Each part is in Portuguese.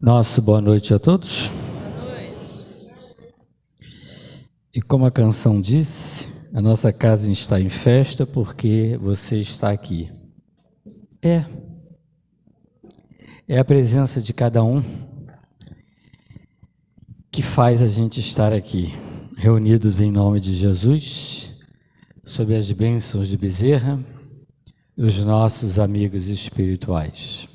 Nosso boa noite a todos. Boa noite. E como a canção disse, a nossa casa está em festa porque você está aqui. É a presença de cada um que faz a gente estar aqui, reunidos em nome de Jesus, sob as bênçãos de Bezerra, os nossos amigos espirituais.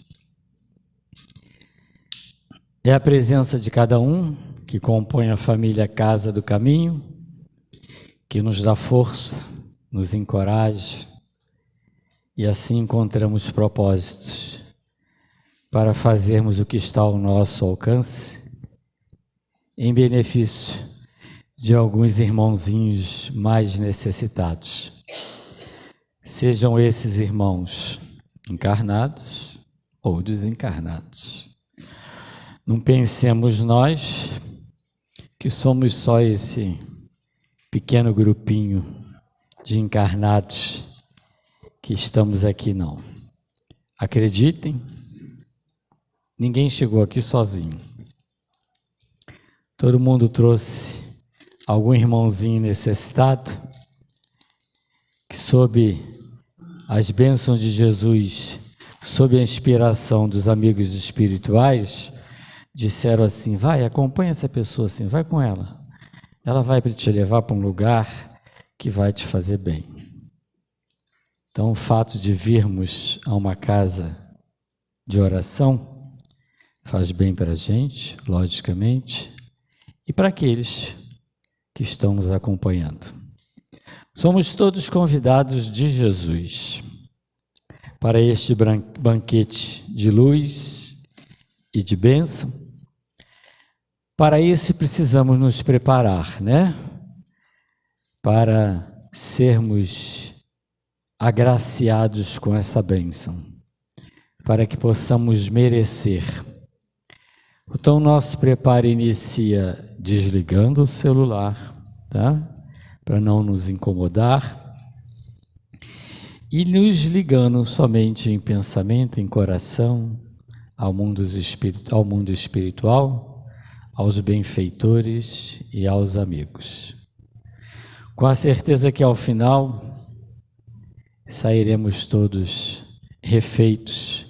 É a presença de cada um que compõe a família Casa do Caminho, que nos dá força, nos encoraja, e assim encontramos propósitos para fazermos o que está ao nosso alcance, em benefício de alguns irmãozinhos mais necessitados. Sejam esses irmãos encarnados ou desencarnados. Não pensemos nós que somos só esse pequeno grupinho de encarnados que estamos aqui, não. Acreditem, ninguém chegou aqui sozinho. Todo mundo trouxe algum irmãozinho necessitado que, sob as bênçãos de Jesus, sob a inspiração dos amigos espirituais, disseram assim: vai, acompanha essa pessoa assim, vai com ela. Ela vai te levar para um lugar que vai te fazer bem. Então, o fato de virmos a uma casa de oração faz bem para a gente, logicamente, e para aqueles que estão nos acompanhando. Somos todos convidados de Jesus para este banquete de luz e de bênção. Para isso precisamos nos preparar, né? Para sermos agraciados com essa bênção, para que possamos merecer. Então, nosso preparo inicia desligando o celular, tá? Para não nos incomodar, e nos ligando somente em pensamento, em coração, ao mundo espiritual, aos benfeitores e aos amigos. Com a certeza que ao final sairemos todos refeitos,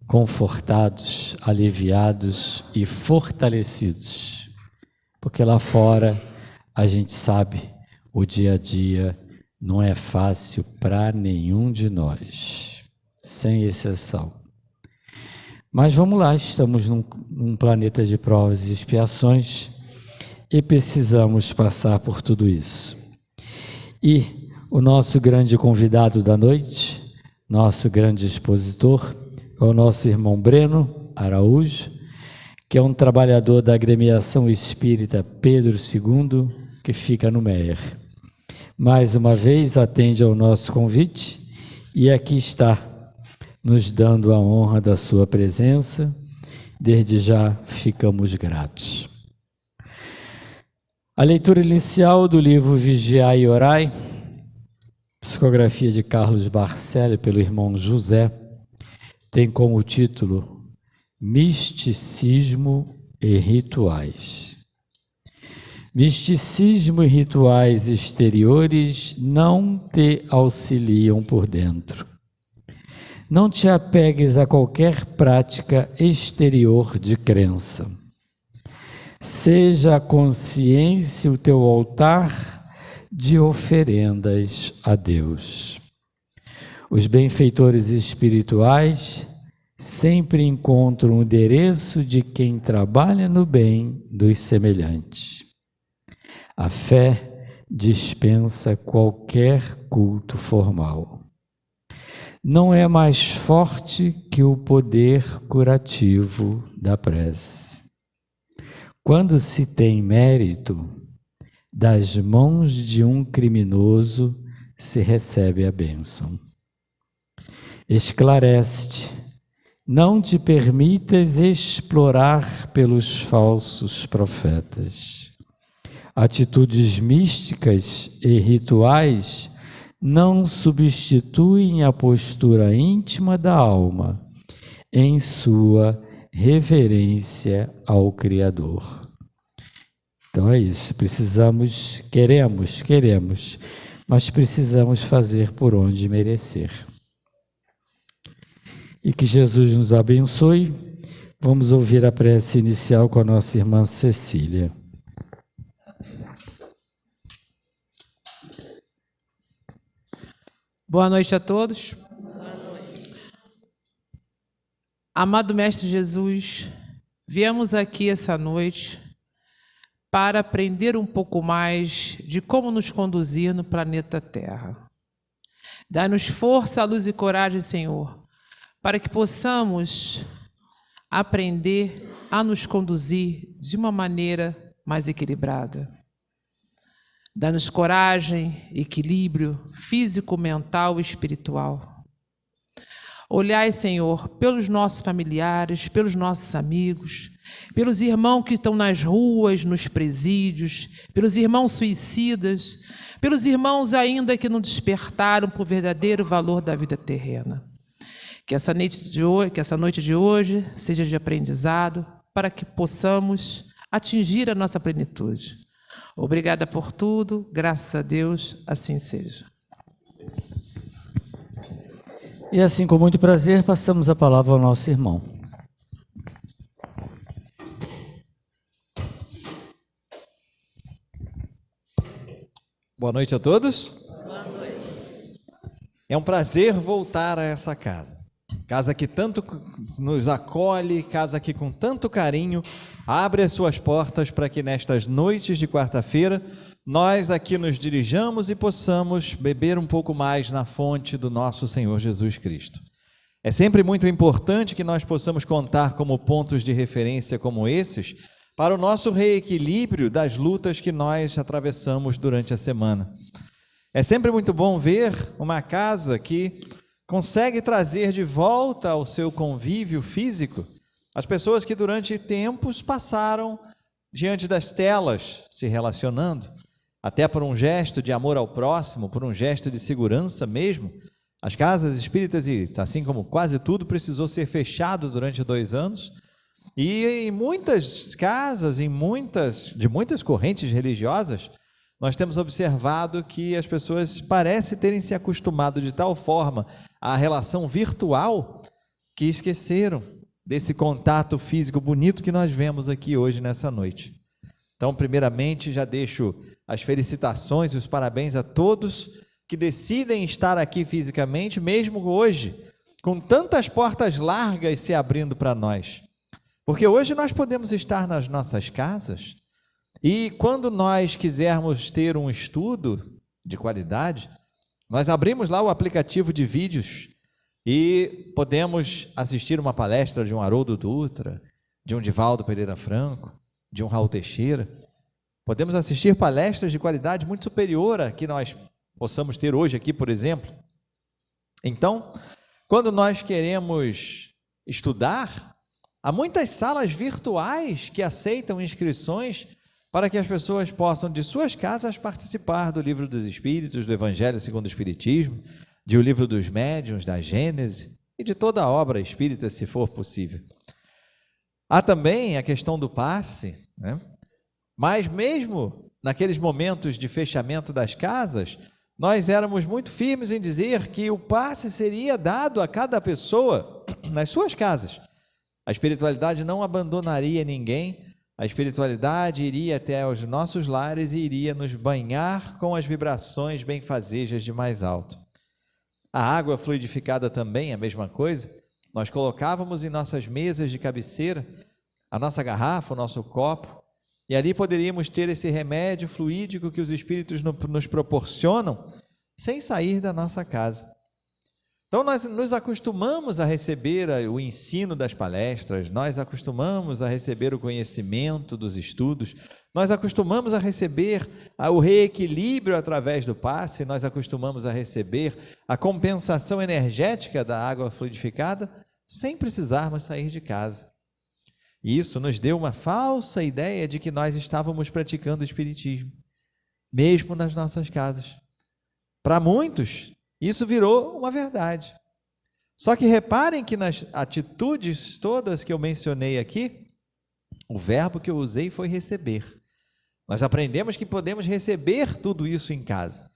confortados, aliviados e fortalecidos, porque lá fora a gente sabe, o dia a dia não é fácil para nenhum de nós, sem exceção. Mas vamos lá, estamos num planeta de provas e expiações e precisamos passar por tudo isso. E o nosso grande convidado da noite, nosso grande expositor, é o nosso irmão Breno Araújo, que é um trabalhador da agremiação espírita Pedro II, que fica no Meier. Mais uma vez atende ao nosso convite e aqui está, nos dando a honra da sua presença. Desde já ficamos gratos. A leitura inicial do livro Vigiai e Orai, psicografia de Carlos Barcelli pelo irmão José, tem como título Misticismo e Rituais. Misticismo e rituais exteriores não te auxiliam por dentro. Não te apegues a qualquer prática exterior de crença. Seja a consciência o teu altar de oferendas a Deus. Os benfeitores espirituais sempre encontram o endereço de quem trabalha no bem dos semelhantes. A fé dispensa qualquer culto formal. Não é mais forte que o poder curativo da prece. Quando se tem mérito, das mãos de um criminoso se recebe a bênção. Esclarece-te, não te permitas explorar pelos falsos profetas. Atitudes místicas e rituais não substituem a postura íntima da alma em sua reverência ao Criador. Então é isso, queremos, mas precisamos fazer por onde merecer. E que Jesus nos abençoe. Vamos ouvir a prece inicial com a nossa irmã Cecília. Boa noite a todos. Amado Mestre Jesus, viemos aqui essa noite para aprender um pouco mais de como nos conduzir no planeta Terra. Dá-nos força, luz e coragem, Senhor, para que possamos aprender a nos conduzir de uma maneira mais equilibrada. Dá-nos coragem, equilíbrio físico, mental e espiritual. Olhai, Senhor, pelos nossos familiares, pelos nossos amigos, pelos irmãos que estão nas ruas, nos presídios, pelos irmãos suicidas, pelos irmãos ainda que não despertaram para o verdadeiro valor da vida terrena. Que essa noite de hoje seja de aprendizado para que possamos atingir a nossa plenitude. Obrigada por tudo, graças a Deus, assim seja. E assim, com muito prazer, passamos a palavra ao nosso irmão. Boa noite a todos. Boa noite. É um prazer voltar a essa casa. Casa que tanto nos acolhe, casa que com tanto carinho abre as suas portas para que nestas noites de quarta-feira nós aqui nos dirijamos e possamos beber um pouco mais na fonte do nosso Senhor Jesus Cristo. É sempre muito importante que nós possamos contar como pontos de referência como esses para o nosso reequilíbrio das lutas que nós atravessamos durante a semana. É sempre muito bom ver uma casa que consegue trazer de volta ao seu convívio físico as pessoas que durante tempos passaram diante das telas se relacionando, até por um gesto de amor ao próximo, por um gesto de segurança mesmo. As casas espíritas, assim como quase tudo, precisou ser fechado durante 2 anos, e em muitas casas, de muitas correntes religiosas, nós temos observado que as pessoas parecem terem se acostumado de tal forma à relação virtual que esqueceram desse contato físico bonito que nós vemos aqui hoje nessa noite. Então, primeiramente, já deixo as felicitações e os parabéns a todos que decidem estar aqui fisicamente, mesmo hoje, com tantas portas largas se abrindo para nós. Porque hoje nós podemos estar nas nossas casas e quando nós quisermos ter um estudo de qualidade, nós abrimos lá o aplicativo de vídeos e podemos assistir uma palestra de um Haroldo Dutra, de um Divaldo Pereira Franco, de um Raul Teixeira. Podemos assistir palestras de qualidade muito superior a que nós possamos ter hoje aqui, por exemplo. Então, quando nós queremos estudar, há muitas salas virtuais que aceitam inscrições para que as pessoas possam, de suas casas, participar do Livro dos Espíritos, do Evangelho segundo o Espiritismo, do Livro dos Médiuns, da Gênese e de toda a obra espírita, se for possível. Há também a questão do passe, né? Mas mesmo naqueles momentos de fechamento das casas, nós éramos muito firmes em dizer que o passe seria dado a cada pessoa nas suas casas. A espiritualidade não abandonaria ninguém, a espiritualidade iria até os nossos lares e iria nos banhar com as vibrações benfazejas de mais alto. A água fluidificada também, a mesma coisa. Nós colocávamos em nossas mesas de cabeceira a nossa garrafa, o nosso copo, e ali poderíamos ter esse remédio fluídico que os espíritos nos proporcionam sem sair da nossa casa. Então nós nos acostumamos a receber o ensino das palestras, nós acostumamos a receber o conhecimento dos estudos, nós acostumamos a receber o reequilíbrio através do passe, nós acostumamos a receber a compensação energética da água fluidificada sem precisarmos sair de casa. E isso nos deu uma falsa ideia de que nós estávamos praticando o espiritismo, mesmo nas nossas casas. Para muitos, isso virou uma verdade. Só que reparem que nas atitudes todas que eu mencionei aqui, o verbo que eu usei foi receber. Nós aprendemos que podemos receber tudo isso em casa,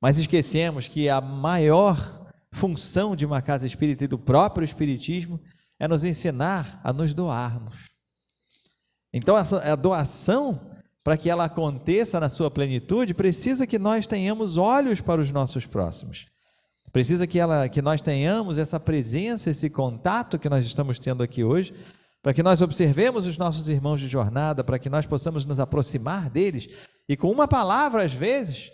mas esquecemos que a maior função de uma casa espírita e do próprio espiritismo é nos ensinar a nos doarmos. Então, a doação, para que ela aconteça na sua plenitude, precisa que nós tenhamos olhos para os nossos próximos. Precisa que nós tenhamos essa presença, esse contato que nós estamos tendo aqui hoje, para que nós observemos os nossos irmãos de jornada, para que nós possamos nos aproximar deles e, com uma palavra, às vezes,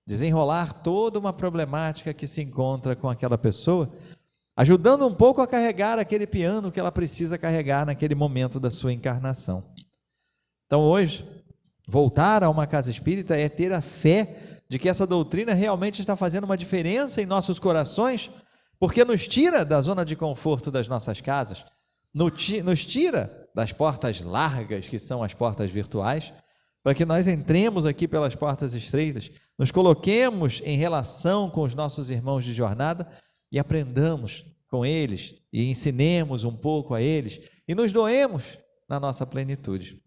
desenrolar toda uma problemática que se encontra com aquela pessoa, ajudando um pouco a carregar aquele piano que ela precisa carregar naquele momento da sua encarnação. Então, hoje, voltar a uma casa espírita é ter a fé de que essa doutrina realmente está fazendo uma diferença em nossos corações, porque nos tira da zona de conforto das nossas casas, nos tira das portas largas, que são as portas virtuais, para que nós entremos aqui pelas portas estreitas, nos coloquemos em relação com os nossos irmãos de jornada e aprendamos com eles e ensinemos um pouco a eles e nos doemos na nossa plenitude.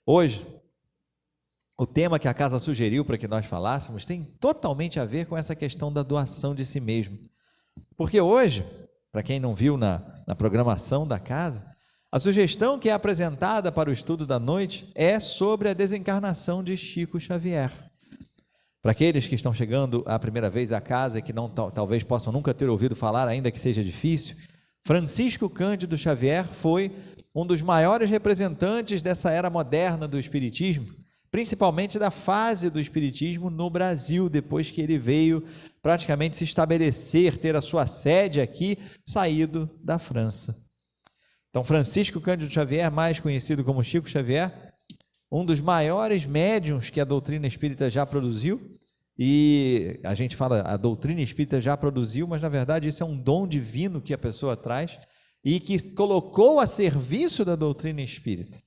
Hoje, o tema que a casa sugeriu para que nós falássemos tem totalmente a ver com essa questão da doação de si mesmo. Porque hoje, para quem não viu na programação da casa, a sugestão que é apresentada para o estudo da noite é sobre a desencarnação de Chico Xavier. Para aqueles que estão chegando a primeira vez à casa e que não, talvez possam nunca ter ouvido falar, ainda que seja difícil, Francisco Cândido Xavier foi um dos maiores representantes dessa era moderna do Espiritismo, principalmente da fase do Espiritismo no Brasil, depois que ele veio praticamente se estabelecer, ter a sua sede aqui, saído da França. Então, Francisco Cândido Xavier, mais conhecido como Chico Xavier, um dos maiores médiuns que a doutrina espírita já produziu, e a gente fala a doutrina espírita já produziu, mas na verdade isso é um dom divino que a pessoa traz e que colocou a serviço da doutrina espírita.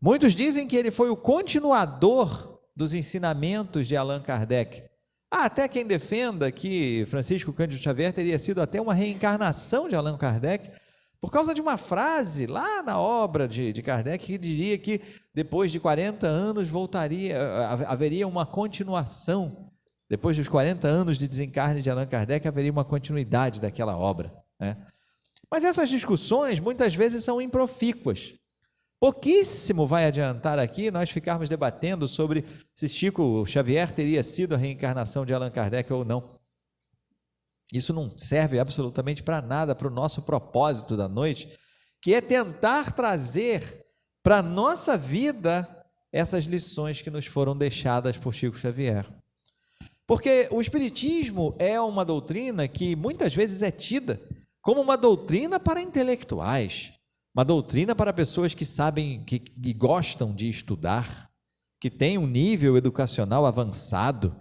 Muitos dizem que ele foi o continuador dos ensinamentos de Allan Kardec. Há até quem defenda que Francisco Cândido Xavier teria sido até uma reencarnação de Allan Kardec, por causa de uma frase lá na obra de Kardec que diria que depois de 40 anos haveria uma continuação. Depois dos 40 anos de desencarne de Allan Kardec, haveria uma continuidade daquela obra, né? Mas essas discussões muitas vezes são improfícuas. Pouquíssimo vai adiantar aqui nós ficarmos debatendo sobre se Chico Xavier teria sido a reencarnação de Allan Kardec ou não. Isso não serve absolutamente para nada para o nosso propósito da noite, que é tentar trazer para a nossa vida essas lições que nos foram deixadas por Chico Xavier. Porque o Espiritismo é uma doutrina que muitas vezes é tida como uma doutrina para intelectuais, uma doutrina para pessoas que sabem, que gostam de estudar, que têm um nível educacional avançado,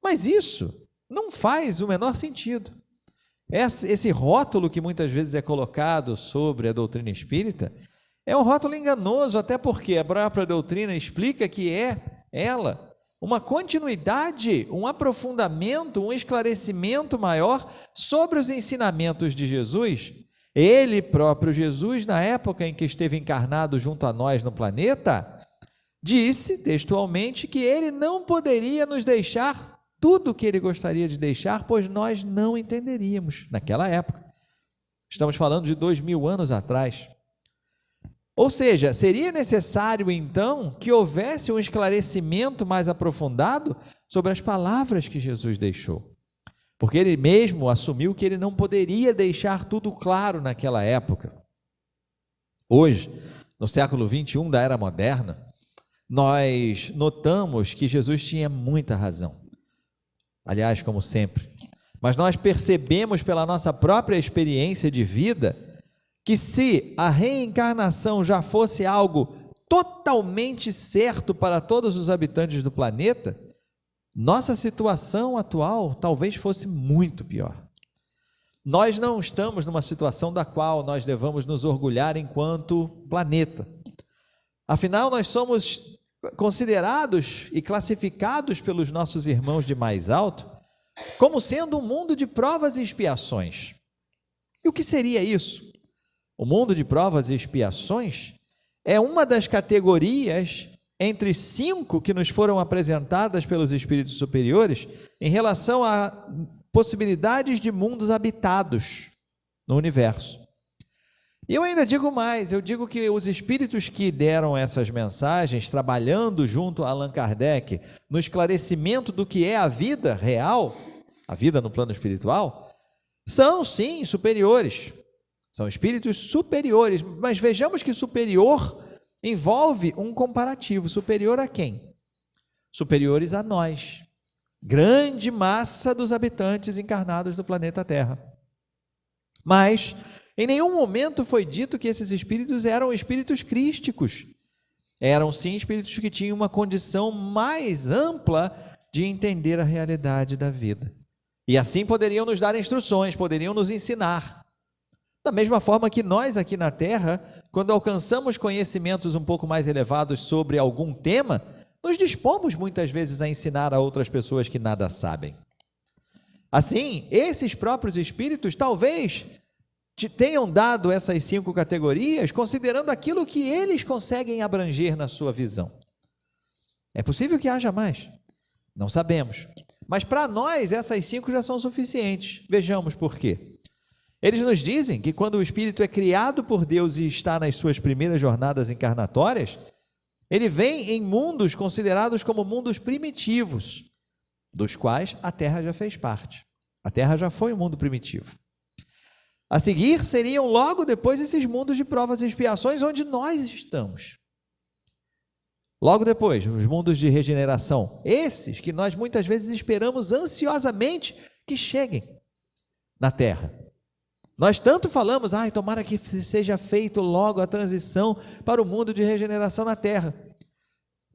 mas isso não faz o menor sentido. Esse rótulo que muitas vezes é colocado sobre a doutrina espírita é um rótulo enganoso, até porque a própria doutrina explica que é ela uma continuidade, um aprofundamento, um esclarecimento maior sobre os ensinamentos de Jesus. Ele próprio, Jesus, na época em que esteve encarnado junto a nós no planeta, disse textualmente que ele não poderia nos deixar tudo o que ele gostaria de deixar, pois nós não entenderíamos naquela época. Estamos falando de 2000 anos atrás. Ou seja, seria necessário então que houvesse um esclarecimento mais aprofundado sobre as palavras que Jesus deixou. Porque ele mesmo assumiu que ele não poderia deixar tudo claro naquela época. Hoje, no século 21 da era moderna, nós notamos que Jesus tinha muita razão. Aliás, como sempre. Mas nós percebemos pela nossa própria experiência de vida que se a reencarnação já fosse algo totalmente certo para todos os habitantes do planeta, nossa situação atual talvez fosse muito pior. Nós não estamos numa situação da qual nós devamos nos orgulhar enquanto planeta. Afinal, nós somos considerados e classificados pelos nossos irmãos de mais alto como sendo um mundo de provas e expiações. E o que seria isso? O mundo de provas e expiações é uma das categorias entre 5 que nos foram apresentadas pelos espíritos superiores em relação a possibilidades de mundos habitados no universo. E eu ainda digo mais, eu digo que os espíritos que deram essas mensagens, trabalhando junto a Allan Kardec, no esclarecimento do que é a vida real, a vida no plano espiritual, são sim superiores, são espíritos superiores, mas vejamos que superior envolve um comparativo. Superior a quem? Superiores a nós, grande massa dos habitantes encarnados no planeta Terra. Mas em nenhum momento foi dito que esses espíritos eram espíritos crísticos. Eram sim espíritos que tinham uma condição mais ampla de entender a realidade da vida. E assim poderiam nos dar instruções, poderiam nos ensinar. Da mesma forma que nós aqui na Terra, quando alcançamos conhecimentos um pouco mais elevados sobre algum tema, nos dispomos muitas vezes a ensinar a outras pessoas que nada sabem. Assim, esses próprios espíritos talvez te tenham dado essas 5 categorias, considerando aquilo que eles conseguem abranger na sua visão. É possível que haja mais? Não sabemos. Mas para nós, essas 5 já são suficientes. Vejamos por quê. Eles nos dizem que quando o espírito é criado por Deus e está nas suas primeiras jornadas encarnatórias, ele vem em mundos considerados como mundos primitivos, dos quais a Terra já fez parte. A Terra já foi um mundo primitivo. A seguir, seriam logo depois esses mundos de provas e expiações onde nós estamos. Logo depois, os mundos de regeneração, esses que nós muitas vezes esperamos ansiosamente que cheguem na Terra. Nós tanto falamos, tomara que seja feito logo a transição para o mundo de regeneração na Terra.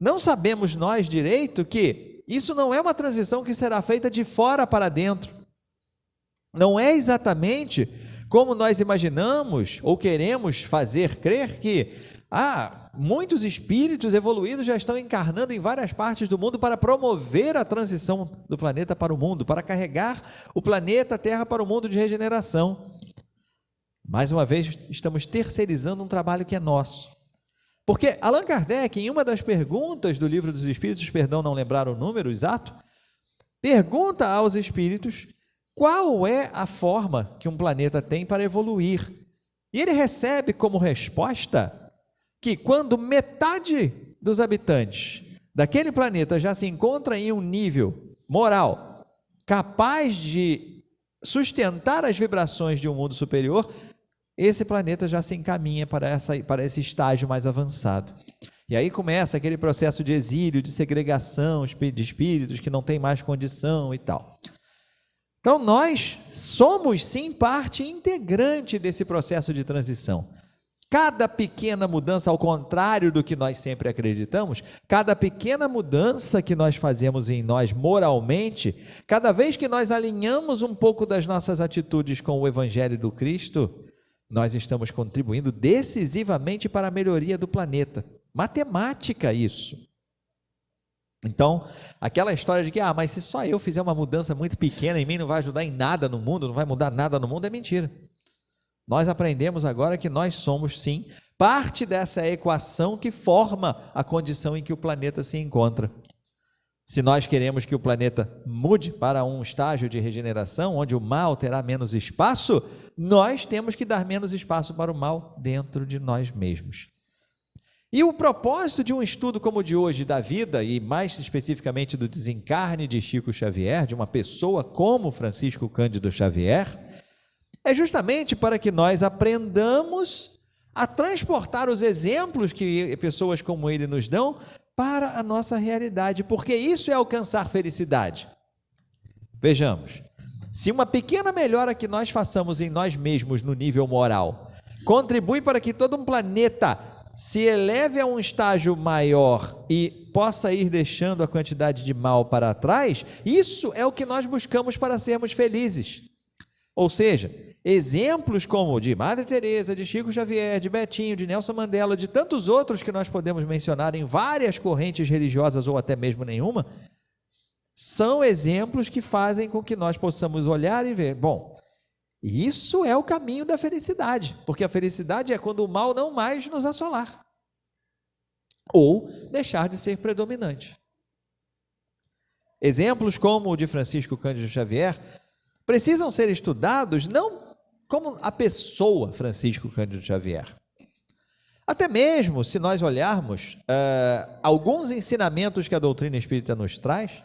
Não sabemos nós direito que isso não é uma transição que será feita de fora para dentro. Não é exatamente como nós imaginamos ou queremos fazer crer que muitos espíritos evoluídos já estão encarnando em várias partes do mundo para promover a transição do planeta para o mundo, para carregar o planeta Terra para o mundo de regeneração. Mais uma vez, estamos terceirizando um trabalho que é nosso. Porque Allan Kardec, em uma das perguntas do Livro dos Espíritos, perdão, não lembrar o número exato, pergunta aos espíritos qual é a forma que um planeta tem para evoluir. E ele recebe como resposta que quando metade dos habitantes daquele planeta já se encontra em um nível moral capaz de sustentar as vibrações de um mundo superior, esse planeta já se encaminha para esse estágio mais avançado. E aí começa aquele processo de exílio, de segregação de espíritos que não tem mais condição e tal. Então nós somos sim parte integrante desse processo de transição. Cada pequena mudança, ao contrário do que nós sempre acreditamos, cada pequena mudança que nós fazemos em nós moralmente, cada vez que nós alinhamos um pouco das nossas atitudes com o Evangelho do Cristo, nós estamos contribuindo decisivamente para a melhoria do planeta. Matemática isso. Então, aquela história de que, mas se só eu fizer uma mudança muito pequena em mim, não vai ajudar em nada no mundo, não vai mudar nada no mundo, é mentira. Nós aprendemos agora que nós somos, sim, parte dessa equação que forma a condição em que o planeta se encontra. Se nós queremos que o planeta mude para um estágio de regeneração, onde o mal terá menos espaço, nós temos que dar menos espaço para o mal dentro de nós mesmos. E o propósito de um estudo como o de hoje da vida, e mais especificamente do desencarne de Chico Xavier, de uma pessoa como Francisco Cândido Xavier, é justamente para que nós aprendamos a transportar os exemplos que pessoas como ele nos dão para a nossa realidade, porque isso é alcançar felicidade. Vejamos, se uma pequena melhora que nós façamos em nós mesmos no nível moral contribui para que todo um planeta se eleve a um estágio maior e possa ir deixando a quantidade de mal para trás, isso é o que nós buscamos para sermos felizes. Ou seja, exemplos como de Madre Teresa, de Chico Xavier, de Betinho, de Nelson Mandela, de tantos outros que nós podemos mencionar em várias correntes religiosas ou até mesmo nenhuma, são exemplos que fazem com que nós possamos olhar e ver, bom, isso é o caminho da felicidade, porque a felicidade é quando o mal não mais nos assolar, ou deixar de ser predominante. Exemplos como o de Francisco Cândido Xavier precisam ser estudados não como a pessoa Francisco Cândido Xavier. Até mesmo se nós olharmos alguns ensinamentos que a doutrina espírita nos traz,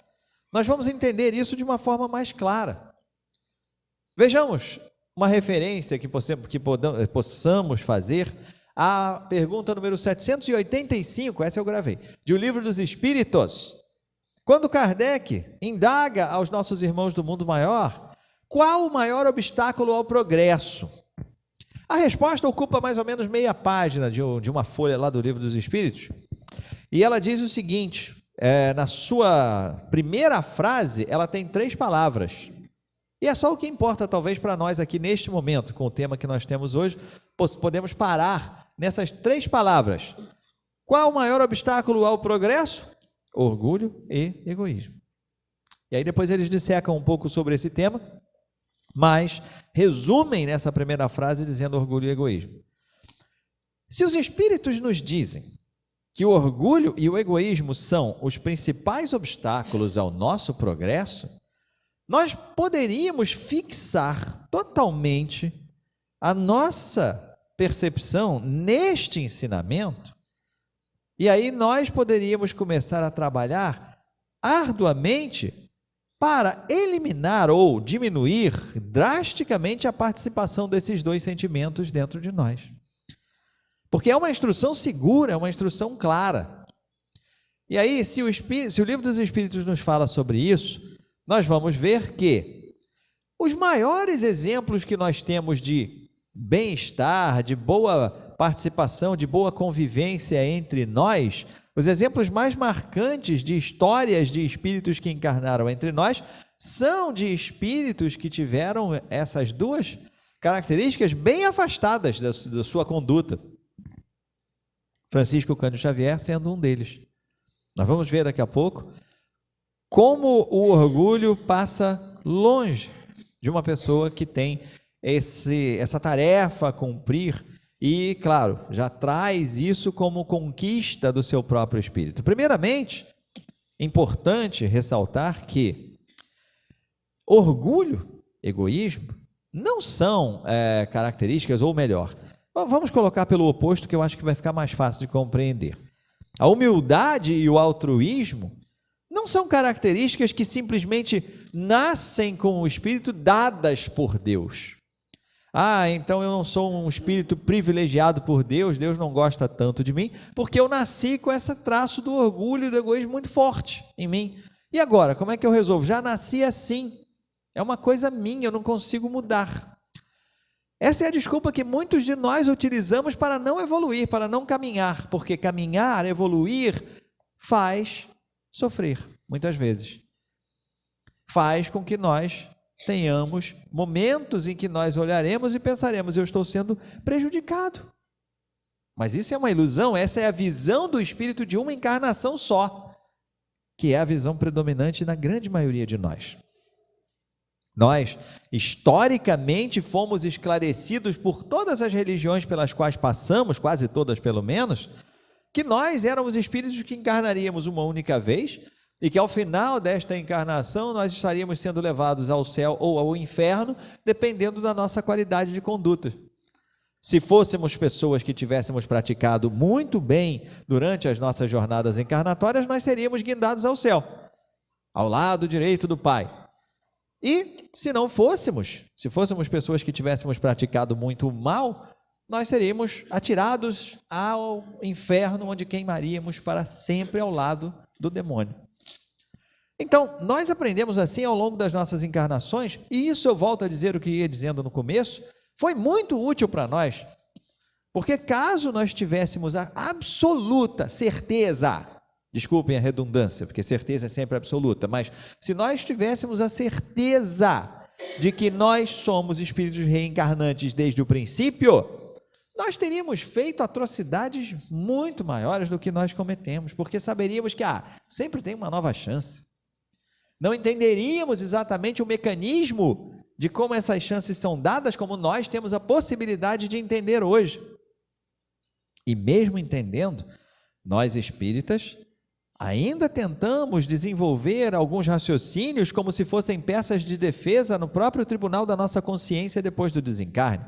nós vamos entender isso de uma forma mais clara. Vejamos uma referência que possamos fazer à pergunta número 785, essa eu gravei, de O Livro dos Espíritos. Quando Kardec indaga aos nossos irmãos do mundo maior, qual o maior obstáculo ao progresso? A resposta ocupa mais ou menos meia página de uma folha lá do Livro dos Espíritos, e ela diz o seguinte, na sua primeira frase, ela tem 3 palavras, e é só o que importa talvez para nós aqui neste momento, com o tema que nós temos hoje, podemos parar nessas 3 palavras. Qual o maior obstáculo ao progresso? Orgulho e egoísmo. E aí depois eles dissecam um pouco sobre esse tema, mas resumem nessa primeira frase dizendo orgulho e egoísmo. Se os espíritos nos dizem que o orgulho e o egoísmo são os principais obstáculos ao nosso progresso, nós poderíamos fixar totalmente a nossa percepção neste ensinamento, e aí nós poderíamos começar a trabalhar arduamente para eliminar ou diminuir drasticamente a participação desses 2 sentimentos dentro de nós. Porque é uma instrução segura, é uma instrução clara. E aí, se o Livro dos Espíritos nos fala sobre isso, nós vamos ver que os maiores exemplos que nós temos de bem-estar, de boa participação, de boa convivência entre nós, os exemplos mais marcantes de histórias de espíritos que encarnaram entre nós, são de espíritos que tiveram essas 2 características bem afastadas da sua conduta. Francisco Cândido Xavier sendo um deles. Nós vamos ver daqui a pouco como o orgulho passa longe de uma pessoa que tem essa tarefa a cumprir e, claro, já traz isso como conquista do seu próprio espírito. Primeiramente, importante ressaltar que orgulho, egoísmo, não são características, ou melhor, vamos colocar pelo oposto, que eu acho que vai ficar mais fácil de compreender. A humildade e o altruísmo não são características que simplesmente nascem com o espírito dadas por Deus. Então eu não sou um espírito privilegiado por Deus, Deus não gosta tanto de mim, porque eu nasci com esse traço do orgulho e do egoísmo muito forte em mim. E agora, como é que eu resolvo? Já nasci assim, é uma coisa minha, eu não consigo mudar. Essa é a desculpa que muitos de nós utilizamos para não evoluir, para não caminhar, porque caminhar, evoluir, faz sofrer, muitas vezes. Faz com que nós tenhamos momentos em que nós olharemos e pensaremos, eu estou sendo prejudicado. Mas isso é uma ilusão, essa é a visão do espírito de uma encarnação só, que é a visão predominante na grande maioria de nós. Nós, historicamente, fomos esclarecidos por todas as religiões pelas quais passamos, quase todas pelo menos, que nós éramos espíritos que encarnaríamos uma única vez e que ao final desta encarnação nós estaríamos sendo levados ao céu ou ao inferno, dependendo da nossa qualidade de conduta. Se fôssemos pessoas que tivéssemos praticado muito bem durante as nossas jornadas encarnatórias, nós seríamos guindados ao céu, ao lado direito do Pai. E se não fôssemos, se fôssemos pessoas que tivéssemos praticado muito mal, nós seríamos atirados ao inferno, onde queimaríamos para sempre ao lado do demônio. Então, nós aprendemos assim ao longo das nossas encarnações, e isso eu volto a dizer o que ia dizendo no começo, foi muito útil para nós, porque caso nós tivéssemos a absoluta certeza, desculpem a redundância, porque certeza é sempre absoluta, mas se nós tivéssemos a certeza de que nós somos espíritos reencarnantes desde o princípio, nós teríamos feito atrocidades muito maiores do que nós cometemos, porque saberíamos que sempre tem uma nova chance. não entenderíamos exatamente o mecanismo de como essas chances são dadas, como nós temos a possibilidade de entender hoje. E mesmo entendendo, nós espíritas ainda tentamos desenvolver alguns raciocínios como se fossem peças de defesa no próprio tribunal da nossa consciência depois do desencarne.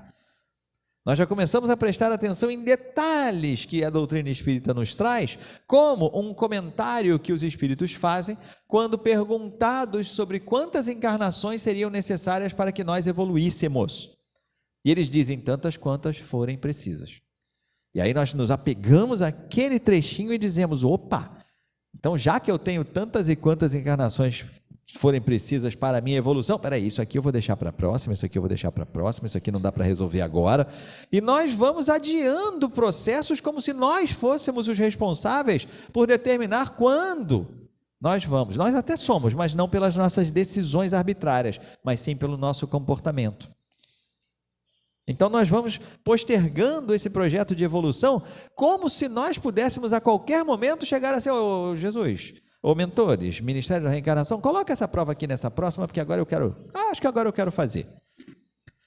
Nós já começamos a prestar atenção em detalhes que a doutrina espírita nos traz, como um comentário que os espíritos fazem quando perguntados sobre quantas encarnações seriam necessárias para que nós evoluíssemos. E eles dizem tantas quantas forem precisas. E aí nós nos apegamos àquele trechinho e dizemos, opa, então já que eu tenho tantas e quantas encarnações forem precisas para a minha evolução, peraí, isso aqui eu vou deixar para a próxima, isso aqui eu vou deixar para a próxima, isso aqui não dá para resolver agora, e nós vamos adiando processos como se nós fôssemos os responsáveis por determinar quando nós vamos. Nós até somos, mas não pelas nossas decisões arbitrárias, mas sim pelo nosso comportamento. Então nós vamos postergando esse projeto de evolução como se nós pudéssemos a qualquer momento chegar a ser, ô Jesus, ô mentores, Ministério da Reencarnação, coloca essa prova aqui nessa próxima, porque agora acho que agora eu quero fazer.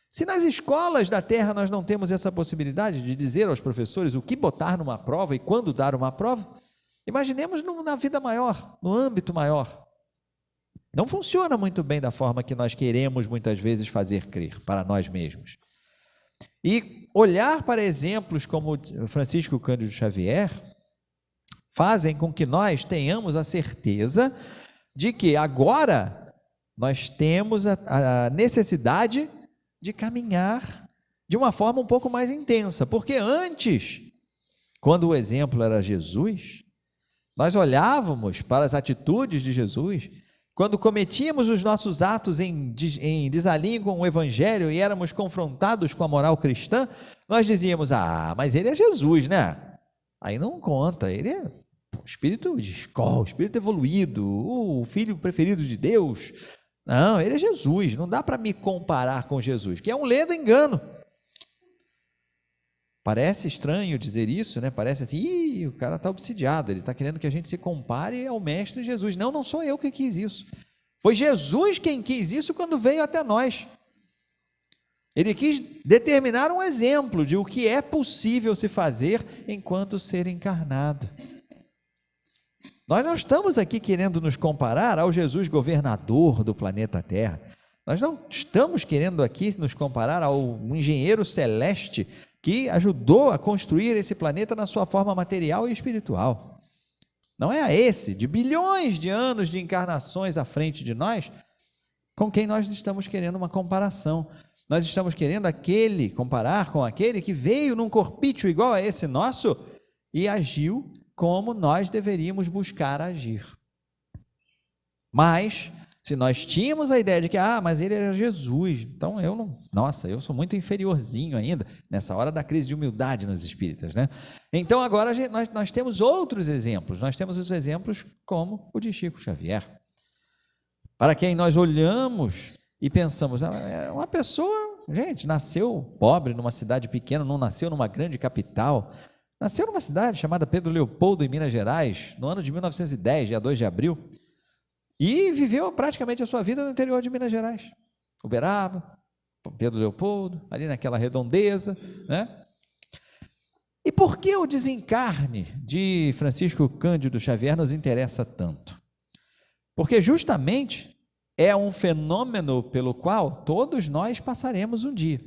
Se nas escolas da Terra nós não temos essa possibilidade de dizer aos professores o que botar numa prova e quando dar uma prova, imaginemos na vida maior, no âmbito maior. Não funciona muito bem da forma que nós queremos muitas vezes fazer crer para nós mesmos. E olhar para exemplos como Francisco Cândido Xavier fazem com que nós tenhamos a certeza de que agora nós temos a necessidade de caminhar de uma forma um pouco mais intensa, porque antes, quando o exemplo era Jesus, nós olhávamos para as atitudes de Jesus, quando cometíamos os nossos atos em desalinho com o Evangelho e éramos confrontados com a moral cristã, nós dizíamos, mas ele é Jesus, né? Aí não conta, ele é o espírito de escola, o espírito evoluído, o filho preferido de Deus. Não, ele é Jesus, não dá para me comparar com Jesus, que é um ledo engano. Parece estranho dizer isso, né? Parece assim, o cara está obsidiado, ele está querendo que a gente se compare ao Mestre Jesus. Não sou eu que quis isso. Foi Jesus quem quis isso quando veio até nós. Ele quis determinar um exemplo de o que é possível se fazer enquanto ser encarnado. Nós não estamos aqui querendo nos comparar ao Jesus governador do planeta Terra. Nós não estamos querendo aqui nos comparar ao engenheiro celeste que ajudou a construir esse planeta na sua forma material e espiritual. Não é a esse, de bilhões de anos de encarnações à frente de nós, com quem nós estamos querendo uma comparação. Nós estamos querendo comparar com aquele que veio num corpício igual a esse nosso e agiu como nós deveríamos buscar agir. Mas, se nós tínhamos a ideia de que, mas ele era Jesus, então eu sou muito inferiorzinho ainda, nessa hora da crise de humildade nos espíritas, né? Então agora nós temos outros exemplos, nós temos os exemplos como o de Chico Xavier, para quem nós olhamos e pensamos, é uma pessoa, gente, nasceu pobre numa cidade pequena, não nasceu numa grande capital, nasceu numa cidade chamada Pedro Leopoldo, em Minas Gerais, no ano de 1910, dia 2 de abril, e viveu praticamente a sua vida no interior de Minas Gerais, Uberaba, Pedro Leopoldo, ali naquela redondeza, né? E por que o desencarne de Francisco Cândido Xavier nos interessa tanto? Porque justamente é um fenômeno pelo qual todos nós passaremos um dia.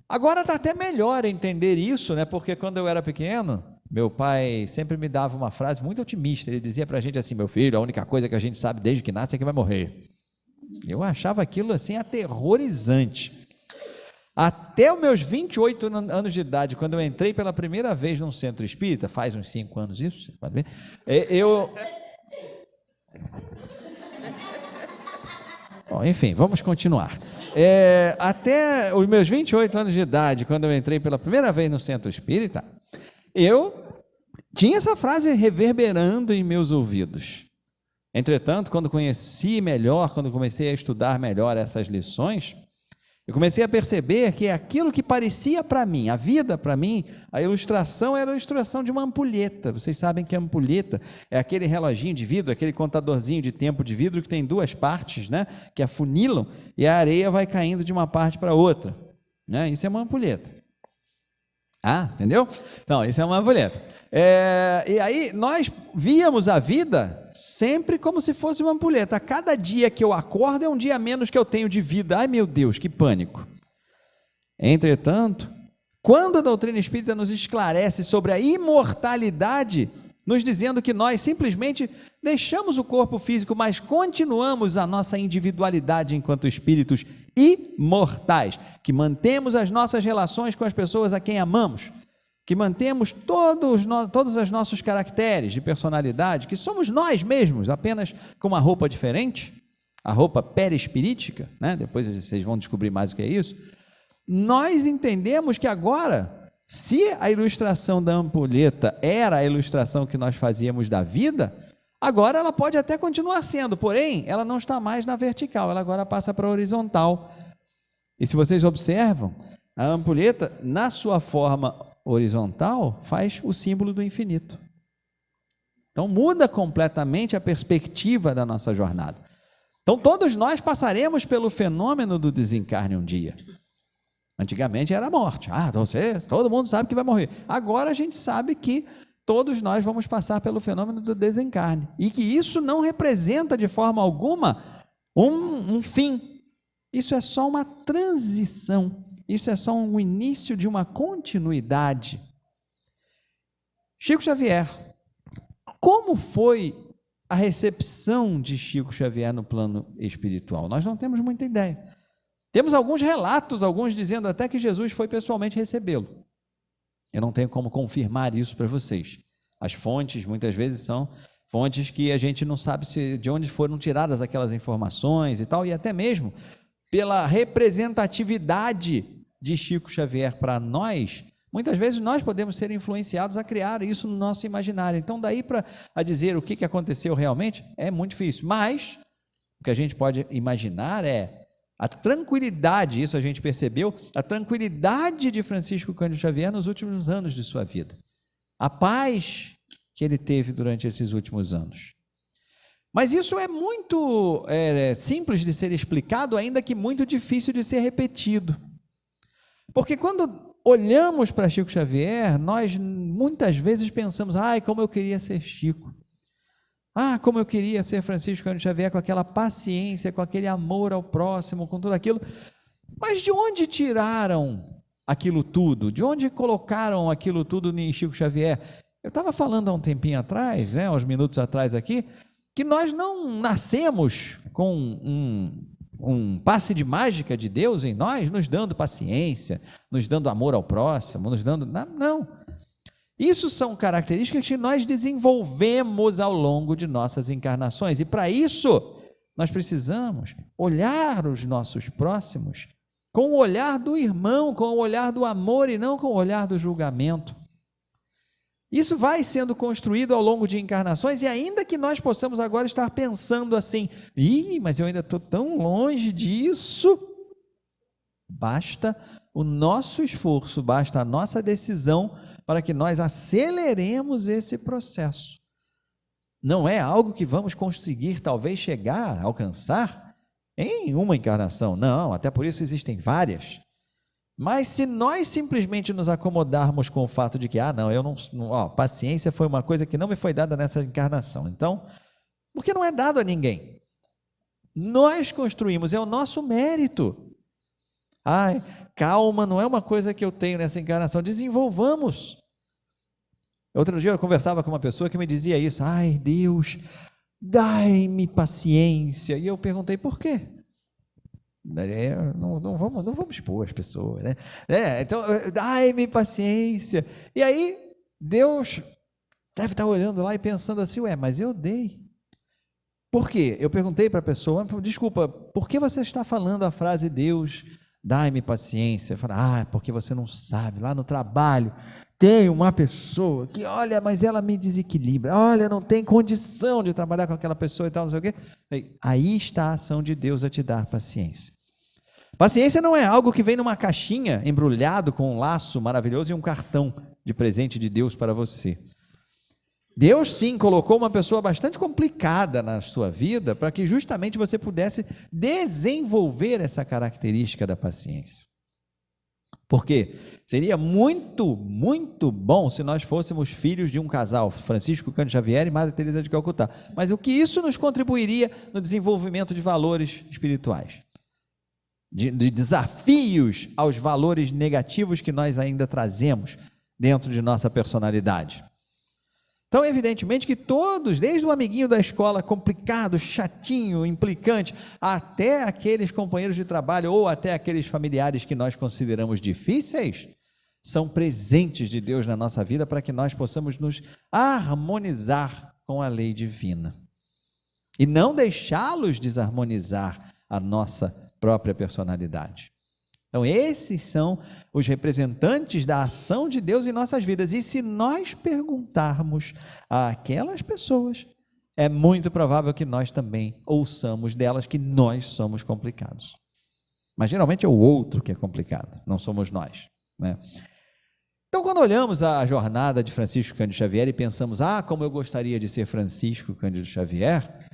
Agora está até melhor entender isso, né? Porque quando eu era pequeno, meu pai sempre me dava uma frase muito otimista. Ele dizia para a gente assim, meu filho, a única coisa que a gente sabe desde que nasce é que vai morrer. Eu achava aquilo assim aterrorizante. Até os meus 28 anos de idade, quando eu entrei pela primeira vez num centro espírita, faz uns 5 anos isso, pode ver, Bom, enfim, vamos continuar. Até os meus 28 anos de idade, quando eu entrei pela primeira vez no centro espírita, eu tinha essa frase reverberando em meus ouvidos. Entretanto, quando conheci melhor, quando comecei a estudar melhor essas lições, Eu comecei a perceber que aquilo que parecia para mim, a vida para mim, a ilustração era a ilustração de uma ampulheta. Vocês sabem que a ampulheta é aquele reloginho de vidro, aquele contadorzinho de tempo de vidro que tem duas partes, né, que afunilam e a areia vai caindo de uma parte para outra, né? Isso é uma ampulheta. Ah, entendeu? Então, isso é uma ampulheta. E aí nós víamos a vida sempre como se fosse uma ampulheta. A cada dia que eu acordo é um dia a menos que eu tenho de vida. Ai, meu Deus, que pânico. Entretanto, quando a doutrina espírita nos esclarece sobre a imortalidade, nos dizendo que nós simplesmente deixamos o corpo físico, mas continuamos a nossa individualidade enquanto espíritos imortais, que mantemos as nossas relações com as pessoas a quem amamos, que mantemos todos os nossos caracteres de personalidade, que somos nós mesmos, apenas com uma roupa diferente, a roupa perispirítica, né? Depois vocês vão descobrir mais o que é isso. Nós entendemos que agora, se a ilustração da ampulheta era a ilustração que nós fazíamos da vida, agora ela pode até continuar sendo, porém, ela não está mais na vertical, ela agora passa para a horizontal. E se vocês observam, a ampulheta, na sua forma horizontal, faz o símbolo do infinito. Então muda completamente a perspectiva da nossa jornada. Então todos nós passaremos pelo fenômeno do desencarne um dia. Antigamente era a morte. Todo mundo sabe que vai morrer. Agora a gente sabe que todos nós vamos passar pelo fenômeno do desencarne. E que isso não representa de forma alguma um fim. Isso é só uma transição. Isso é só um início de uma continuidade. Chico Xavier. Como foi a recepção de Chico Xavier no plano espiritual? Nós não temos muita ideia. Temos alguns relatos, alguns dizendo até que Jesus foi pessoalmente recebê-lo. Eu não tenho como confirmar isso para vocês. As fontes, muitas vezes, são fontes que a gente não sabe de onde foram tiradas aquelas informações e tal, e até mesmo pela representatividade de Chico Xavier para nós, muitas vezes nós podemos ser influenciados a criar isso no nosso imaginário. Então, daí para dizer o que aconteceu realmente, é muito difícil. Mas, o que a gente pode imaginar é a tranquilidade, isso a gente percebeu, a tranquilidade de Francisco Cândido Xavier nos últimos anos de sua vida. A paz que ele teve durante esses últimos anos. Mas isso é muito simples de ser explicado, ainda que muito difícil de ser repetido. Porque quando olhamos para Chico Xavier, nós muitas vezes pensamos, como eu queria ser Chico. Como eu queria ser Francisco Cândido Xavier, com aquela paciência, com aquele amor ao próximo, com tudo aquilo. Mas de onde tiraram aquilo tudo? De onde colocaram aquilo tudo em Chico Xavier? Eu estava falando há um tempinho atrás, uns minutos atrás aqui, que nós não nascemos com um passe de mágica de Deus em nós, nos dando paciência, nos dando amor ao próximo, nos dando... Não. Isso são características que nós desenvolvemos ao longo de nossas encarnações. E para isso, nós precisamos olhar os nossos próximos com o olhar do irmão, com o olhar do amor e não com o olhar do julgamento. Isso vai sendo construído ao longo de encarnações, e ainda que nós possamos agora estar pensando assim, mas eu ainda estou tão longe disso, basta o nosso esforço, basta a nossa decisão para que nós aceleremos esse processo. Não é algo que vamos conseguir talvez chegar, alcançar em uma encarnação, não, até por isso existem várias. Mas se nós simplesmente nos acomodarmos com o fato de que, paciência foi uma coisa que não me foi dada nessa encarnação, então, porque não é dado a ninguém. Nós construímos, é o nosso mérito. Calma, não é uma coisa que eu tenho nessa encarnação, desenvolvamos. Outro dia eu conversava com uma pessoa que me dizia isso, Deus, dai-me paciência, e eu perguntei por quê? Não vamos expor as pessoas, né? Então, dai-me paciência. E aí, Deus deve estar olhando lá e pensando assim, mas eu dei. Por quê? Eu perguntei para a pessoa, desculpa, por que você está falando a frase Deus, dai-me paciência? Eu falei, porque você não sabe, lá no trabalho tem uma pessoa que, mas ela me desequilibra, não tem condição de trabalhar com aquela pessoa e tal, não sei o quê. Aí está a ação de Deus a te dar paciência. Paciência não é algo que vem numa caixinha embrulhado com um laço maravilhoso e um cartão de presente de Deus para você. Deus sim colocou uma pessoa bastante complicada na sua vida para que justamente você pudesse desenvolver essa característica da paciência. Porque seria muito, muito bom se nós fôssemos filhos de um casal, Francisco Cândido Xavier e Madre Teresa de Calcutá. Mas o que isso nos contribuiria no desenvolvimento de valores espirituais? De desafios aos valores negativos que nós ainda trazemos dentro de nossa personalidade. Então, evidentemente que todos, desde o amiguinho da escola complicado, chatinho, implicante, até aqueles companheiros de trabalho ou até aqueles familiares que nós consideramos difíceis, são presentes de Deus na nossa vida para que nós possamos nos harmonizar com a lei divina e não deixá-los desarmonizar a nossa própria personalidade. Então, esses são os representantes da ação de Deus em nossas vidas. E se nós perguntarmos àquelas pessoas, é muito provável que nós também ouçamos delas que nós somos complicados. Mas geralmente é o outro que é complicado, não somos nós, né? Então, quando olhamos a jornada de Francisco Cândido Xavier e pensamos, como eu gostaria de ser Francisco Cândido Xavier,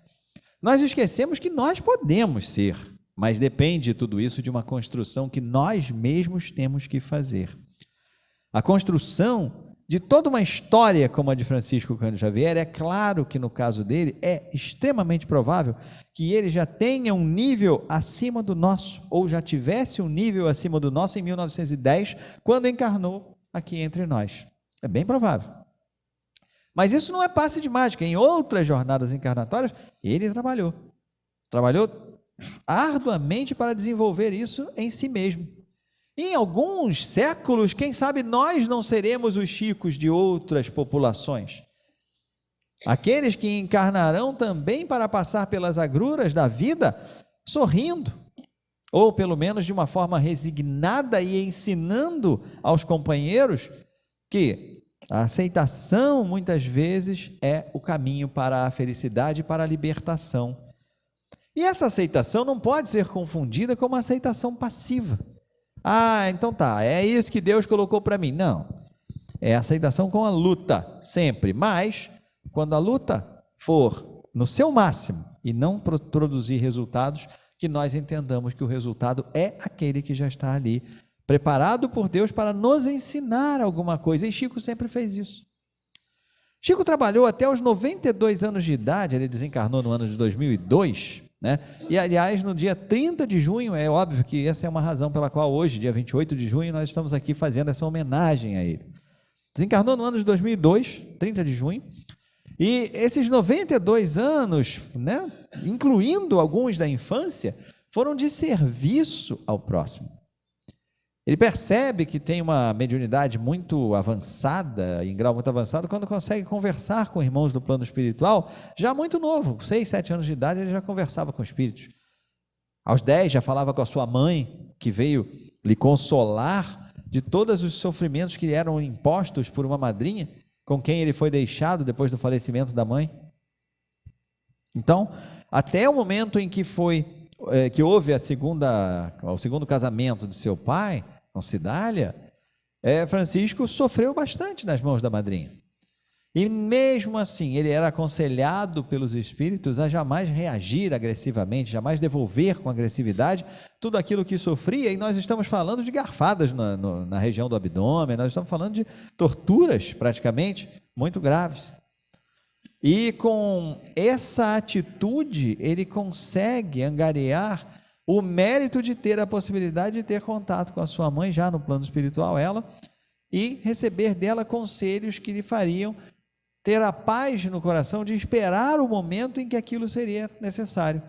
nós esquecemos que nós podemos ser. Mas depende tudo isso de uma construção que nós mesmos temos que fazer. A construção de toda uma história como a de Francisco Cândido Xavier, é claro que no caso dele é extremamente provável que ele já tenha um nível acima do nosso, ou já tivesse um nível acima do nosso em 1910, quando encarnou aqui entre nós. É bem provável. Mas isso não é passe de mágica. Em outras jornadas encarnatórias, ele trabalhou arduamente para desenvolver isso em si mesmo. Em alguns séculos, quem sabe nós não seremos os Chicos de outras populações. Aqueles que encarnarão também para passar pelas agruras da vida sorrindo, ou pelo menos de uma forma resignada e ensinando aos companheiros que a aceitação muitas vezes é o caminho para a felicidade e para a libertação. E essa aceitação não pode ser confundida com uma aceitação passiva. Então tá, é isso que Deus colocou para mim. Não, é aceitação com a luta, sempre. Mas, quando a luta for no seu máximo e não produzir resultados, que nós entendamos que o resultado é aquele que já está ali, preparado por Deus para nos ensinar alguma coisa. E Chico sempre fez isso. Chico trabalhou até os 92 anos de idade, ele desencarnou no ano de 2002, né? E aliás, no dia 30 de junho, é óbvio que essa é uma razão pela qual hoje, dia 28 de junho, nós estamos aqui fazendo essa homenagem a ele. Desencarnou no ano de 2002, 30 de junho, e esses 92 anos, né, incluindo alguns da infância, foram de serviço ao próximo. Ele percebe que tem uma mediunidade muito avançada, em grau muito avançado, quando consegue conversar com irmãos do plano espiritual, já muito novo, 6, 7 anos de idade, ele já conversava com espíritos. Aos 10 já falava com a sua mãe, que veio lhe consolar de todos os sofrimentos que lhe eram impostos por uma madrinha, com quem ele foi deixado depois do falecimento da mãe. Então, até o momento em que houve o segundo casamento de seu pai, com Cidália, Francisco sofreu bastante nas mãos da madrinha. E mesmo assim, ele era aconselhado pelos espíritos a jamais reagir agressivamente, jamais devolver com agressividade tudo aquilo que sofria, e nós estamos falando de garfadas na região do abdômen, nós estamos falando de torturas praticamente muito graves. E com essa atitude, ele consegue angariar o mérito de ter a possibilidade de ter contato com a sua mãe, já no plano espiritual, e receber dela conselhos que lhe fariam ter a paz no coração de esperar o momento em que aquilo seria necessário.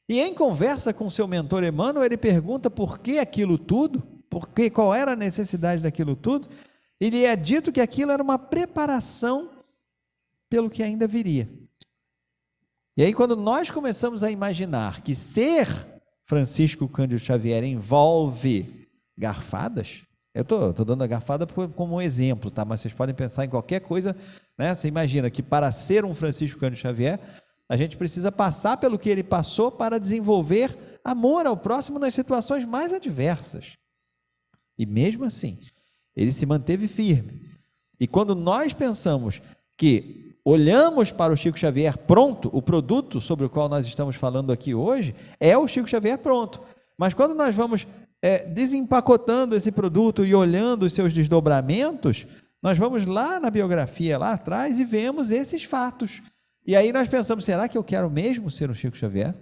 E em conversa com seu mentor Emmanuel, ele pergunta por que aquilo tudo, qual era a necessidade daquilo tudo, e lhe é dito que aquilo era uma preparação pelo que ainda viria. E aí, quando nós começamos a imaginar que ser Francisco Cândido Xavier envolve garfadas, eu estou dando a garfada como um exemplo, tá? Mas vocês podem pensar em qualquer coisa, né? Você imagina que para ser um Francisco Cândido Xavier, a gente precisa passar pelo que ele passou para desenvolver amor ao próximo nas situações mais adversas. E mesmo assim, ele se manteve firme. E quando nós pensamos que olhamos para o Chico Xavier pronto, o produto sobre o qual nós estamos falando aqui hoje, é o Chico Xavier pronto. Mas quando nós vamos desempacotando esse produto e olhando os seus desdobramentos, nós vamos lá na biografia, lá atrás, e vemos esses fatos. E aí nós pensamos, será que eu quero mesmo ser o Chico Xavier?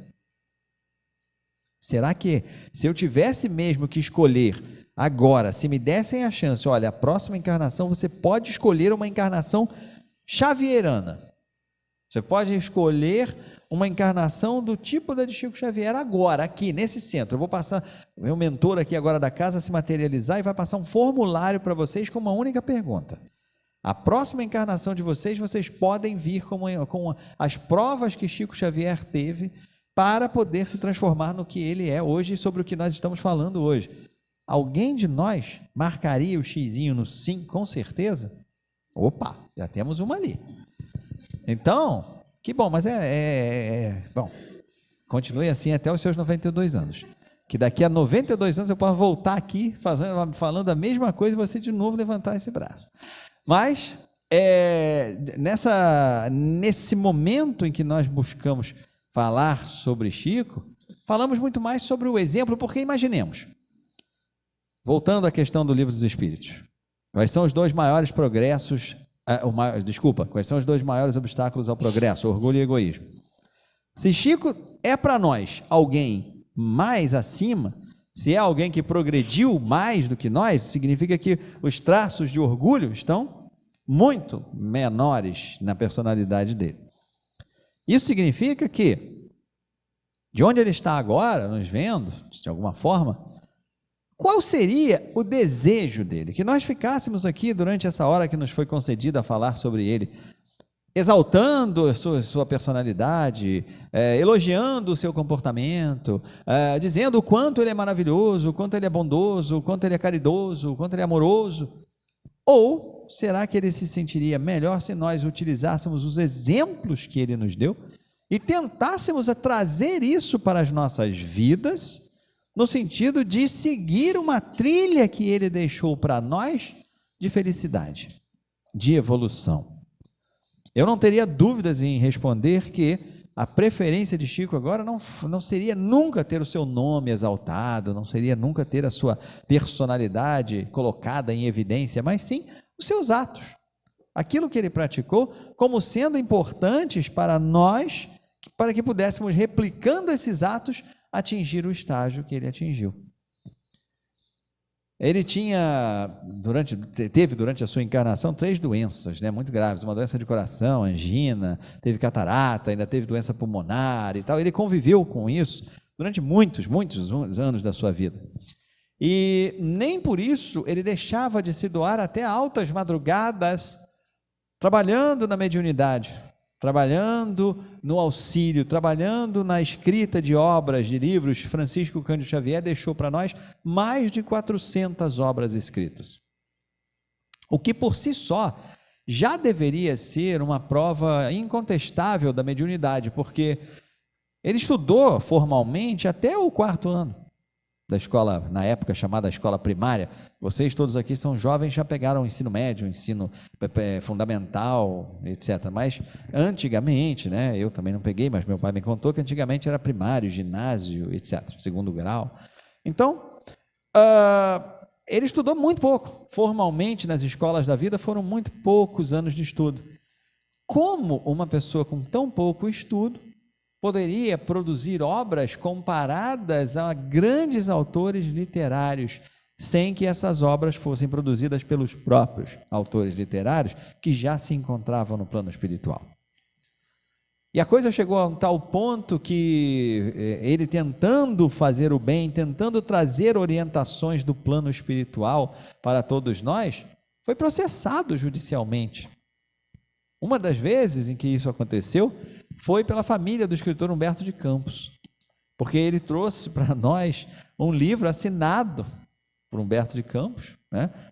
Será que se eu tivesse mesmo que escolher agora, se me dessem a chance, olha, a próxima encarnação você pode escolher uma encarnação xavierana. Você pode escolher uma encarnação do tipo da de Chico Xavier agora, aqui, nesse centro. Eu vou passar, o meu mentor aqui agora da casa se materializar e vai passar um formulário para vocês com uma única pergunta. A próxima encarnação de vocês, vocês podem vir com as provas que Chico Xavier teve para poder se transformar no que ele é hoje e sobre o que nós estamos falando hoje. Alguém de nós marcaria o xizinho no sim, com certeza? Opa, já temos uma ali. Então, que bom, mas bom, continue assim até os seus 92 anos. Que daqui a 92 anos eu posso voltar aqui falando a mesma coisa e você de novo levantar esse braço. Mas, nesse momento em que nós buscamos falar sobre Chico, falamos muito mais sobre o exemplo, porque imaginemos, voltando à questão do Livro dos Espíritos, quais são os dois maiores progressos, quais são os dois maiores obstáculos ao progresso, orgulho e egoísmo? Se Chico é para nós alguém mais acima, se é alguém que progrediu mais do que nós, significa que os traços de orgulho estão muito menores na personalidade dele. Isso significa que, de onde ele está agora, nos vendo, de alguma forma, qual seria o desejo dele? Que nós ficássemos aqui durante essa hora que nos foi concedida a falar sobre ele, exaltando a sua personalidade, elogiando o seu comportamento, dizendo o quanto ele é maravilhoso, o quanto ele é bondoso, o quanto ele é caridoso, o quanto ele é amoroso. Ou será que ele se sentiria melhor se nós utilizássemos os exemplos que ele nos deu e tentássemos trazer isso para as nossas vidas, no sentido de seguir uma trilha que ele deixou para nós de felicidade, de evolução? Eu não teria dúvidas em responder que a preferência de Chico agora não seria nunca ter o seu nome exaltado, não seria nunca ter a sua personalidade colocada em evidência, mas sim os seus atos, aquilo que ele praticou, como sendo importantes para nós, para que pudéssemos, replicando esses atos, atingir o estágio que ele atingiu. Ele teve durante a sua encarnação 3 doenças, muito graves, uma doença de coração, angina, teve catarata, ainda teve doença pulmonar e tal. Ele conviveu com isso durante muitos anos da sua vida. E nem por isso ele deixava de se doar até altas madrugadas, trabalhando na mediunidade, trabalhando no auxílio, trabalhando na escrita de obras, de livros. Francisco Cândido Xavier deixou para nós mais de 400 obras escritas, o que por si só já deveria ser uma prova incontestável da mediunidade, porque ele estudou formalmente até o 4º ano da escola, na época chamada escola primária. Vocês todos aqui são jovens, já pegaram o ensino médio, o ensino fundamental, etc. Mas antigamente, eu também não peguei, mas meu pai me contou que antigamente era primário, ginásio, etc., 2º grau. Então, ele estudou muito pouco. Formalmente, nas escolas da vida, foram muito poucos anos de estudo. Como uma pessoa com tão pouco estudo poderia produzir obras comparadas a grandes autores literários, sem que essas obras fossem produzidas pelos próprios autores literários que já se encontravam no plano espiritual? E a coisa chegou a um tal ponto que ele, tentando fazer o bem, tentando trazer orientações do plano espiritual para todos nós, foi processado judicialmente. Uma das vezes em que isso aconteceu foi pela família do escritor Humberto de Campos, porque ele trouxe para nós um livro assinado por Humberto de Campos,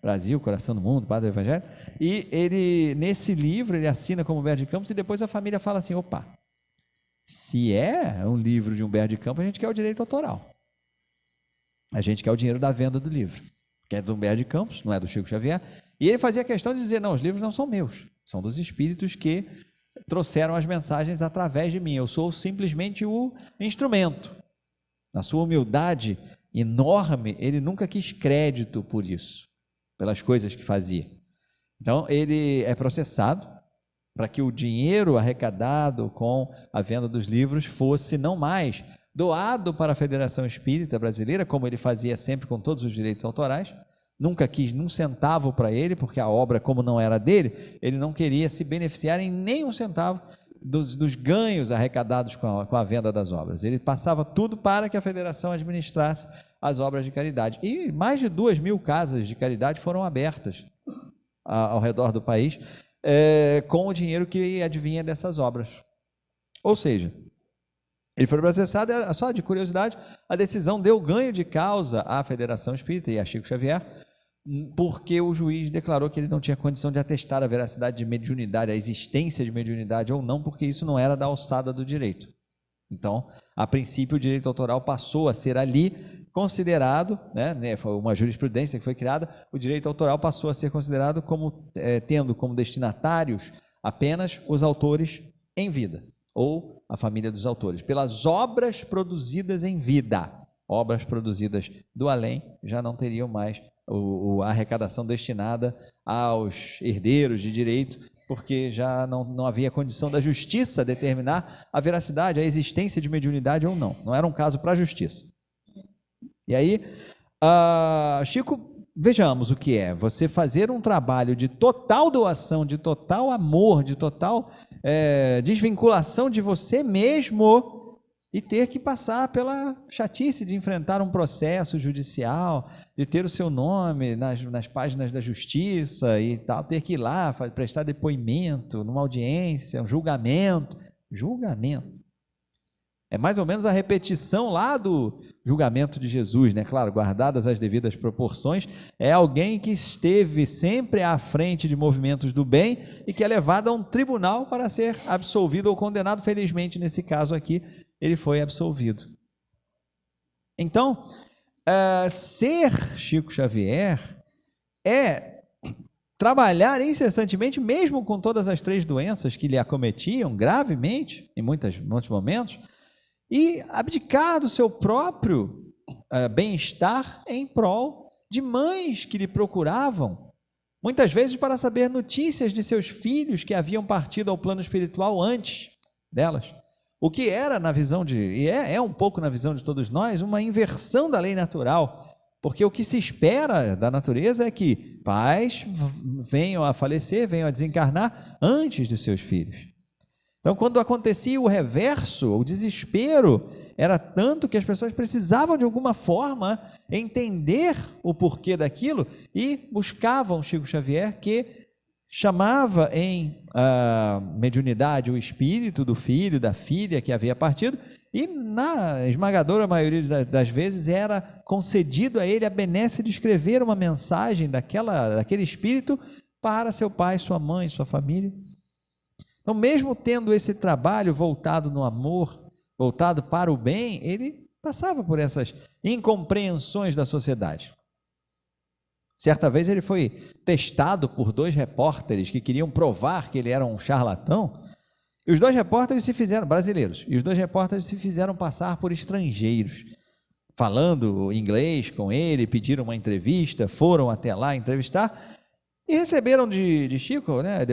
Brasil, Coração do Mundo, Padre do Evangelho, e nesse livro ele assina como Humberto de Campos, e depois a família fala assim: opa, Se é um livro de Humberto de Campos, a gente quer o direito autoral. A gente quer o dinheiro da venda do livro, que é do Humberto de Campos, não é do Chico Xavier. E ele fazia questão de dizer, não, os livros não são meus, são dos espíritos que trouxeram as mensagens através de mim. Eu sou simplesmente o instrumento. Na sua humildade enorme, ele nunca quis crédito por isso, pelas coisas que fazia. Então, ele é processado para que o dinheiro arrecadado com a venda dos livros fosse não mais doado para a Federação Espírita Brasileira, como ele fazia sempre com todos os direitos autorais, nunca quis um centavo para ele, porque a obra, como não era dele, ele não queria se beneficiar em nem um centavo dos ganhos arrecadados com a venda das obras. Ele passava tudo para que a Federação administrasse as obras de caridade. E mais de 2.000 casas de caridade foram abertas ao redor do país, com o dinheiro que advinha dessas obras. Ou seja, ele foi processado, só de curiosidade, a decisão deu ganho de causa à Federação Espírita e a Chico Xavier, porque o juiz declarou que ele não tinha condição de atestar a veracidade de mediunidade, a existência de mediunidade ou não, porque isso não era da alçada do direito. Então, a princípio, o direito autoral passou a ser ali considerado, foi uma jurisprudência que foi criada, o direito autoral passou a ser considerado como tendo como destinatários apenas os autores em vida, ou a família dos autores, pelas obras produzidas em vida. Obras produzidas do além já não teriam mais a arrecadação destinada aos herdeiros de direito, porque já não havia condição da justiça determinar a veracidade, a existência de mediunidade ou não. Não era um caso para a justiça. E aí, Chico, vejamos o que é você fazer um trabalho de total doação, de total amor, de total desvinculação de você mesmo e ter que passar pela chatice de enfrentar um processo judicial, de ter o seu nome nas páginas da justiça e tal, ter que ir lá prestar depoimento numa audiência, um julgamento. É mais ou menos a repetição lá do julgamento de Jesus, né? Claro, guardadas as devidas proporções, é alguém que esteve sempre à frente de movimentos do bem e que é levado a um tribunal para ser absolvido ou condenado. Felizmente, nesse caso aqui, ele foi absolvido. Então, ser Chico Xavier é trabalhar incessantemente, mesmo com todas as 3 doenças que lhe acometiam gravemente, em muitos momentos, e abdicar do seu próprio bem-estar em prol de mães que lhe procuravam, muitas vezes para saber notícias de seus filhos que haviam partido ao plano espiritual antes delas. O que era na visão e é um pouco na visão de todos nós, uma inversão da lei natural, porque o que se espera da natureza é que pais venham a falecer, venham a desencarnar antes de seus filhos. Então, quando acontecia o reverso, o desespero era tanto que as pessoas precisavam de alguma forma entender o porquê daquilo e buscavam Chico Xavier, que chamava em mediunidade o espírito do filho, da filha que havia partido, e na esmagadora maioria das vezes era concedido a ele a benesse de escrever uma mensagem daquele espírito para seu pai, sua mãe, sua família. Então, mesmo tendo esse trabalho voltado no amor, voltado para o bem, ele passava por essas incompreensões da sociedade. Certa vez ele foi testado por 2 repórteres que queriam provar que ele era um charlatão, e os 2 repórteres brasileiros, e os 2 repórteres se fizeram passar por estrangeiros, falando inglês com ele, pediram uma entrevista, foram até lá entrevistar, e receberam de Chico,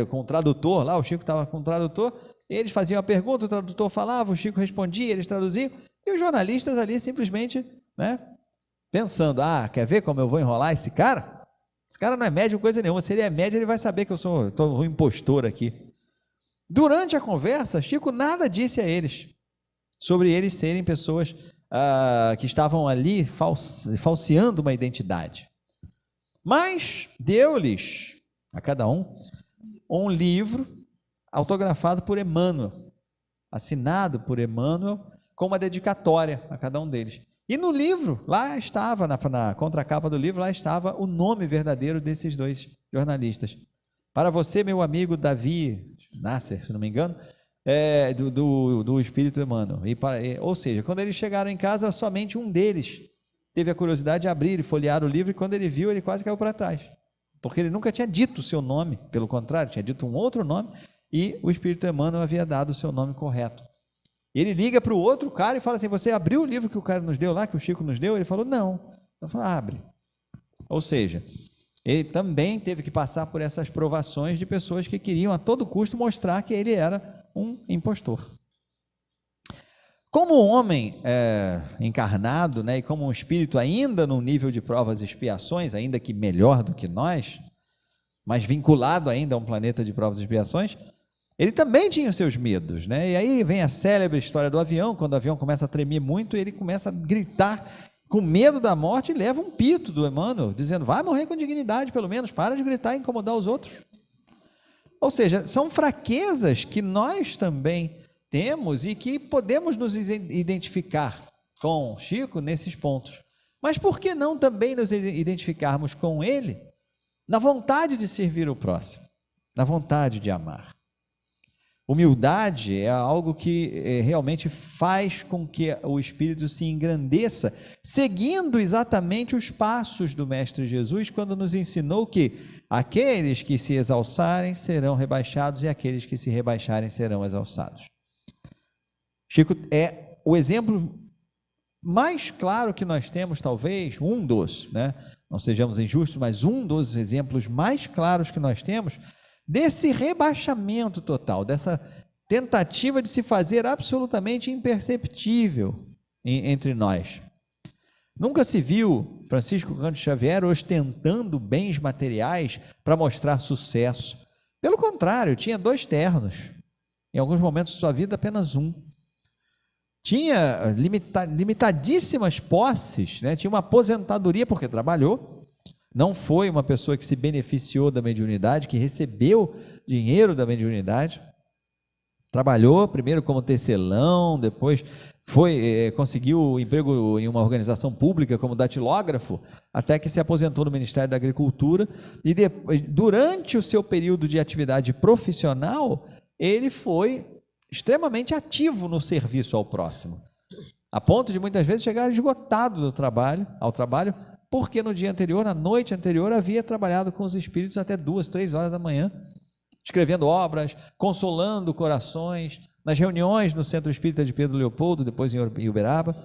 com o tradutor lá, o Chico estava com o tradutor, eles faziam a pergunta, o tradutor falava, o Chico respondia, eles traduziam, e os jornalistas ali simplesmente, pensando, quer ver como eu vou enrolar esse cara? Esse cara não é médium coisa nenhuma, se ele é médium ele vai saber que eu sou um impostor aqui. Durante a conversa, Chico nada disse a eles, sobre eles serem pessoas que estavam ali falseando uma identidade. Mas deu-lhes, a cada um livro autografado por Emmanuel, assinado por Emmanuel, com uma dedicatória a cada um deles. E no livro, lá estava, na contracapa do livro, lá estava o nome verdadeiro desses 2 jornalistas. Para você, meu amigo Davi Nasser, se não me engano, do Espírito Emmanuel. Ou seja, quando eles chegaram em casa, somente um deles teve a curiosidade de abrir e folhear o livro, e quando ele viu, ele quase caiu para trás, porque ele nunca tinha dito o seu nome, pelo contrário, tinha dito um outro nome, e o Espírito Emmanuel havia dado o seu nome correto. Ele liga para o outro cara e fala assim: você abriu o livro que o cara nos deu lá, que o Chico nos deu? Ele falou: não. Eu falei: abre. Ou seja, ele também teve que passar por essas provações de pessoas que queriam a todo custo mostrar que ele era um impostor. Como um homem encarnado, né, e como um espírito ainda num nível de provas e expiações, ainda que melhor do que nós, mas vinculado ainda a um planeta de provas e expiações, ele também tinha os seus medos, né? E aí vem a célebre história do avião, quando o avião começa a tremer muito, ele começa a gritar com medo da morte e leva um pito do Emmanuel, dizendo: vai morrer com dignidade, pelo menos, para de gritar e incomodar os outros. Ou seja, são fraquezas que nós também temos e que podemos nos identificar com Chico nesses pontos. Mas por que não também nos identificarmos com ele na vontade de servir o próximo, na vontade de amar? Humildade é algo que realmente faz com que o espírito se engrandeça, seguindo exatamente os passos do Mestre Jesus, quando nos ensinou que aqueles que se exalçarem serão rebaixados e aqueles que se rebaixarem serão exalçados. Chico é o exemplo mais claro que nós temos, talvez, um dos, né? Não sejamos injustos, mas um dos exemplos mais claros que nós temos desse rebaixamento total, dessa tentativa de se fazer absolutamente imperceptível entre nós. Nunca se viu Francisco Cândido Xavier ostentando bens materiais para mostrar sucesso. Pelo contrário, tinha 2 ternos. Em alguns momentos de sua vida, apenas um. Tinha limitadíssimas posses, né? Tinha uma aposentadoria porque trabalhou. Não foi uma pessoa que se beneficiou da mediunidade, que recebeu dinheiro da mediunidade. Trabalhou primeiro como tecelão, depois conseguiu emprego em uma organização pública como datilógrafo, até que se aposentou no Ministério da Agricultura. E durante o seu período de atividade profissional, ele foi extremamente ativo no serviço ao próximo, a ponto de muitas vezes chegar esgotado ao trabalho, porque no dia anterior, na noite anterior, havia trabalhado com os espíritos até 2, 3 horas da manhã, escrevendo obras, consolando corações, nas reuniões no Centro Espírita de Pedro Leopoldo, depois em Uberaba.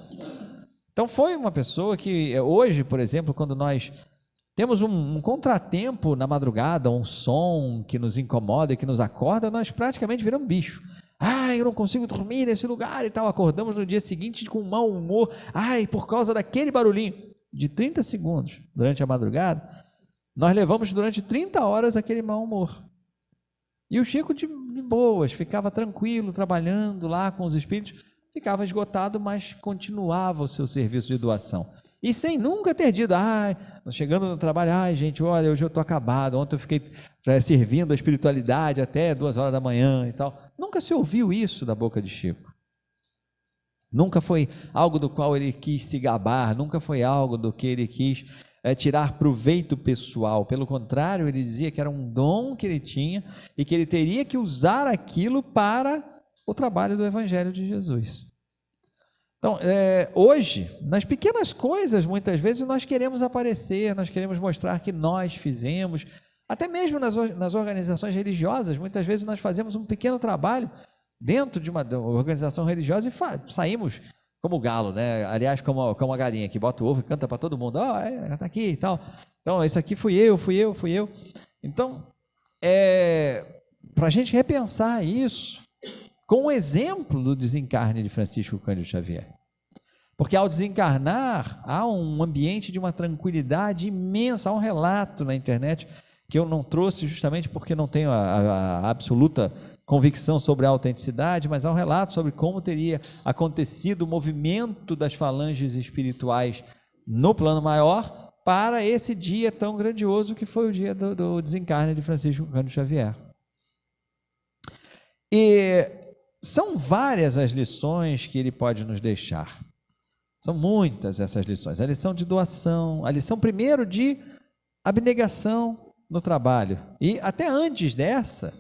Então foi uma pessoa que hoje, por exemplo, quando nós temos um contratempo na madrugada, um som que nos incomoda e que nos acorda, nós praticamente viramos bicho. Eu não consigo dormir nesse lugar e tal. Acordamos no dia seguinte com um mau humor, por causa daquele barulhinho. De 30 segundos durante a madrugada, nós levamos durante 30 horas aquele mau humor. E o Chico de boas, ficava tranquilo, trabalhando lá com os espíritos, ficava esgotado, mas continuava o seu serviço de doação. E sem nunca ter dito: chegando no trabalho, gente, olha, hoje eu estou acabado, ontem eu fiquei servindo a espiritualidade até 2 horas da manhã e tal. Nunca se ouviu isso da boca de Chico. Nunca foi algo do qual ele quis se gabar, nunca foi algo do que ele quis tirar proveito pessoal. Pelo contrário, ele dizia que era um dom que ele tinha e que ele teria que usar aquilo para o trabalho do Evangelho de Jesus. Então, hoje, nas pequenas coisas, muitas vezes nós queremos aparecer, nós queremos mostrar que nós fizemos, até mesmo nas organizações religiosas, muitas vezes nós fazemos um pequeno trabalho dentro de uma organização religiosa e saímos como o galo, né? Aliás, como a galinha que bota o ovo e canta para todo mundo: está aqui e tal. Então, isso aqui fui eu. Então, para a gente repensar isso com o exemplo do desencarne de Francisco Cândido Xavier. Porque ao desencarnar, há um ambiente de uma tranquilidade imensa. Há um relato na internet que eu não trouxe justamente porque não tenho a absoluta convicção sobre a autenticidade, mas há um relato sobre como teria acontecido o movimento das falanges espirituais no plano maior para esse dia tão grandioso que foi o dia do desencarne de Francisco Cândido Xavier. E são várias as lições que ele pode nos deixar. São muitas essas lições. A lição de doação, a lição primeiro de abnegação no trabalho. E até antes dessa,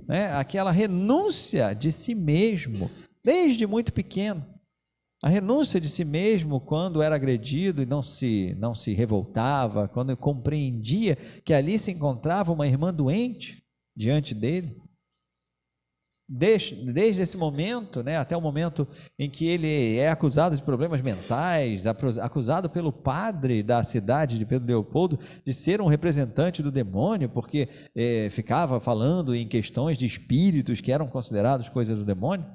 né, aquela renúncia de si mesmo, desde muito pequeno. A renúncia de si mesmo quando era agredido e não se revoltava, quando compreendia que ali se encontrava uma irmã doente diante dele. Desde esse momento, né, até o momento em que ele é acusado de problemas mentais, acusado pelo padre da cidade de Pedro Leopoldo de ser um representante do demônio, porque ficava falando em questões de espíritos que eram considerados coisas do demônio.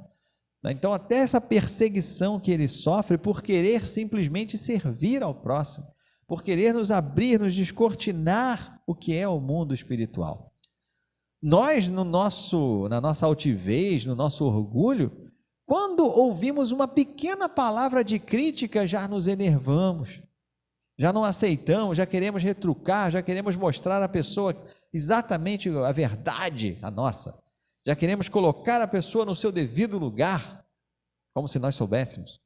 Então, até essa perseguição que ele sofre por querer simplesmente servir ao próximo, por querer nos abrir, nos descortinar o que é o mundo espiritual. Nós, na nossa altivez, no nosso orgulho, quando ouvimos uma pequena palavra de crítica, já nos enervamos, já não aceitamos, já queremos retrucar, já queremos mostrar à pessoa exatamente a verdade, a nossa. Já queremos colocar a pessoa no seu devido lugar, como se nós soubéssemos.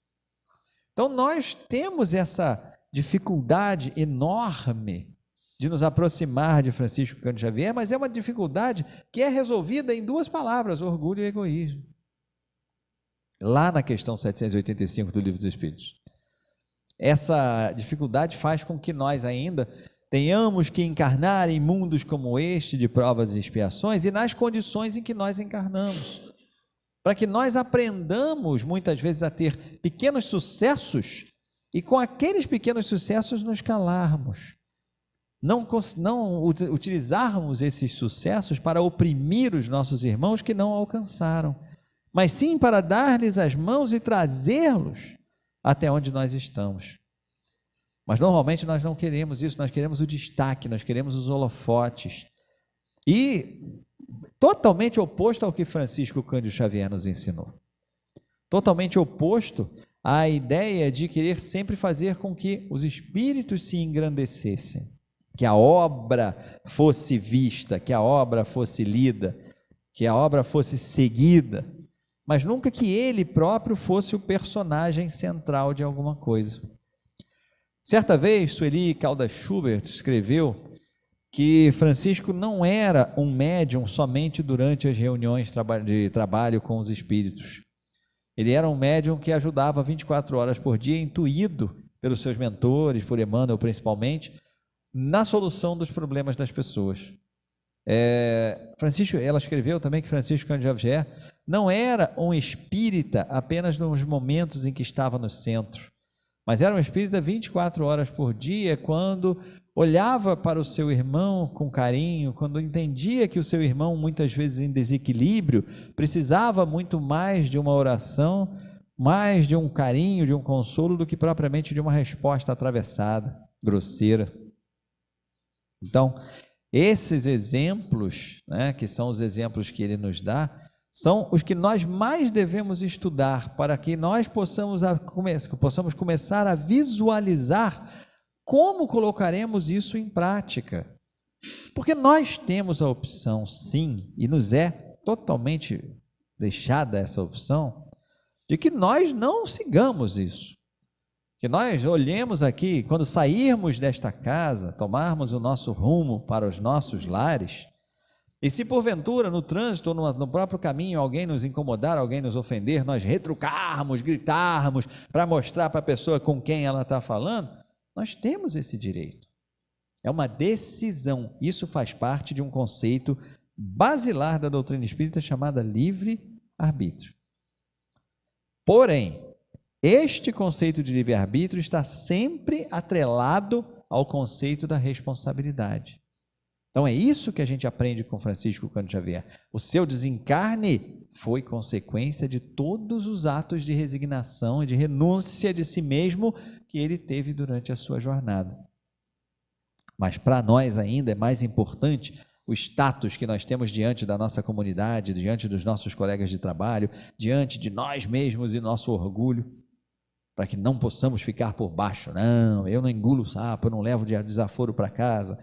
Então, nós temos essa dificuldade enorme de nos aproximar de Francisco Cândido Xavier, mas é uma dificuldade que é resolvida em duas palavras: orgulho e egoísmo. Lá na questão 785 do Livro dos Espíritos. Essa dificuldade faz com que nós ainda tenhamos que encarnar em mundos como este, de provas e expiações, e nas condições em que nós encarnamos, para que nós aprendamos muitas vezes a ter pequenos sucessos, e com aqueles pequenos sucessos nos calarmos, não utilizarmos esses sucessos para oprimir os nossos irmãos que não alcançaram, mas sim para dar-lhes as mãos e trazê-los até onde nós estamos. Mas normalmente nós não queremos isso, nós queremos o destaque, nós queremos os holofotes. E totalmente oposto ao que Francisco Cândido Xavier nos ensinou. Totalmente oposto à ideia de querer sempre fazer com que os espíritos se engrandecessem, que a obra fosse vista, que a obra fosse lida, que a obra fosse seguida, mas nunca que ele próprio fosse o personagem central de alguma coisa. Certa vez, Sueli Caldas Schubert escreveu que Francisco não era um médium somente durante as reuniões de trabalho com os espíritos. Ele era um médium que ajudava 24 horas por dia, intuído pelos seus mentores, por Emmanuel principalmente, na solução dos problemas das pessoas. Ela escreveu também que Francisco Cândido Xavier não era um espírita apenas nos momentos em que estava no centro, mas era um espírita 24 horas por dia, quando olhava para o seu irmão com carinho, quando entendia que o seu irmão, muitas vezes em desequilíbrio, precisava muito mais de uma oração, mais de um carinho, de um consolo, do que propriamente de uma resposta atravessada, grosseira. Então, esses exemplos, né, que são os exemplos que ele nos dá, são os que nós mais devemos estudar, para que nós possamos começar a visualizar como colocaremos isso em prática. Porque nós temos a opção, sim, e nos é totalmente deixada essa opção, de que nós não sigamos isso. Que nós olhemos aqui, quando sairmos desta casa, tomarmos o nosso rumo para os nossos lares, e se porventura no trânsito ou no próprio caminho alguém nos incomodar, alguém nos ofender, nós retrucarmos, gritarmos, para mostrar para a pessoa com quem ela está falando, nós temos esse direito. É uma decisão. Isso faz parte de um conceito basilar da doutrina espírita chamada livre-arbítrio. Porém, este conceito de livre-arbítrio está sempre atrelado ao conceito da responsabilidade. Então é isso que a gente aprende com Francisco Cândido Xavier. O seu desencarne foi consequência de todos os atos de resignação e de renúncia de si mesmo que ele teve durante a sua jornada. Mas para nós ainda é mais importante o status que nós temos diante da nossa comunidade, diante dos nossos colegas de trabalho, diante de nós mesmos e nosso orgulho, para que não possamos ficar por baixo. Não, eu não engulo sapo, eu não levo desaforo para casa.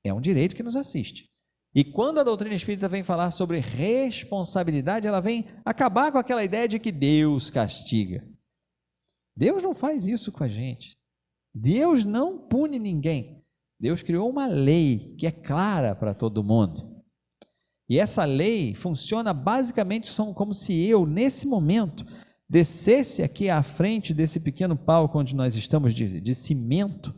É um direito que nos assiste. E quando a doutrina espírita vem falar sobre responsabilidade, ela vem acabar com aquela ideia de que Deus castiga. Deus não faz isso com a gente. Deus não pune ninguém. Deus criou uma lei que é clara para todo mundo. E essa lei funciona basicamente como se eu, nesse momento, descesse aqui à frente desse pequeno palco onde nós estamos de cimento,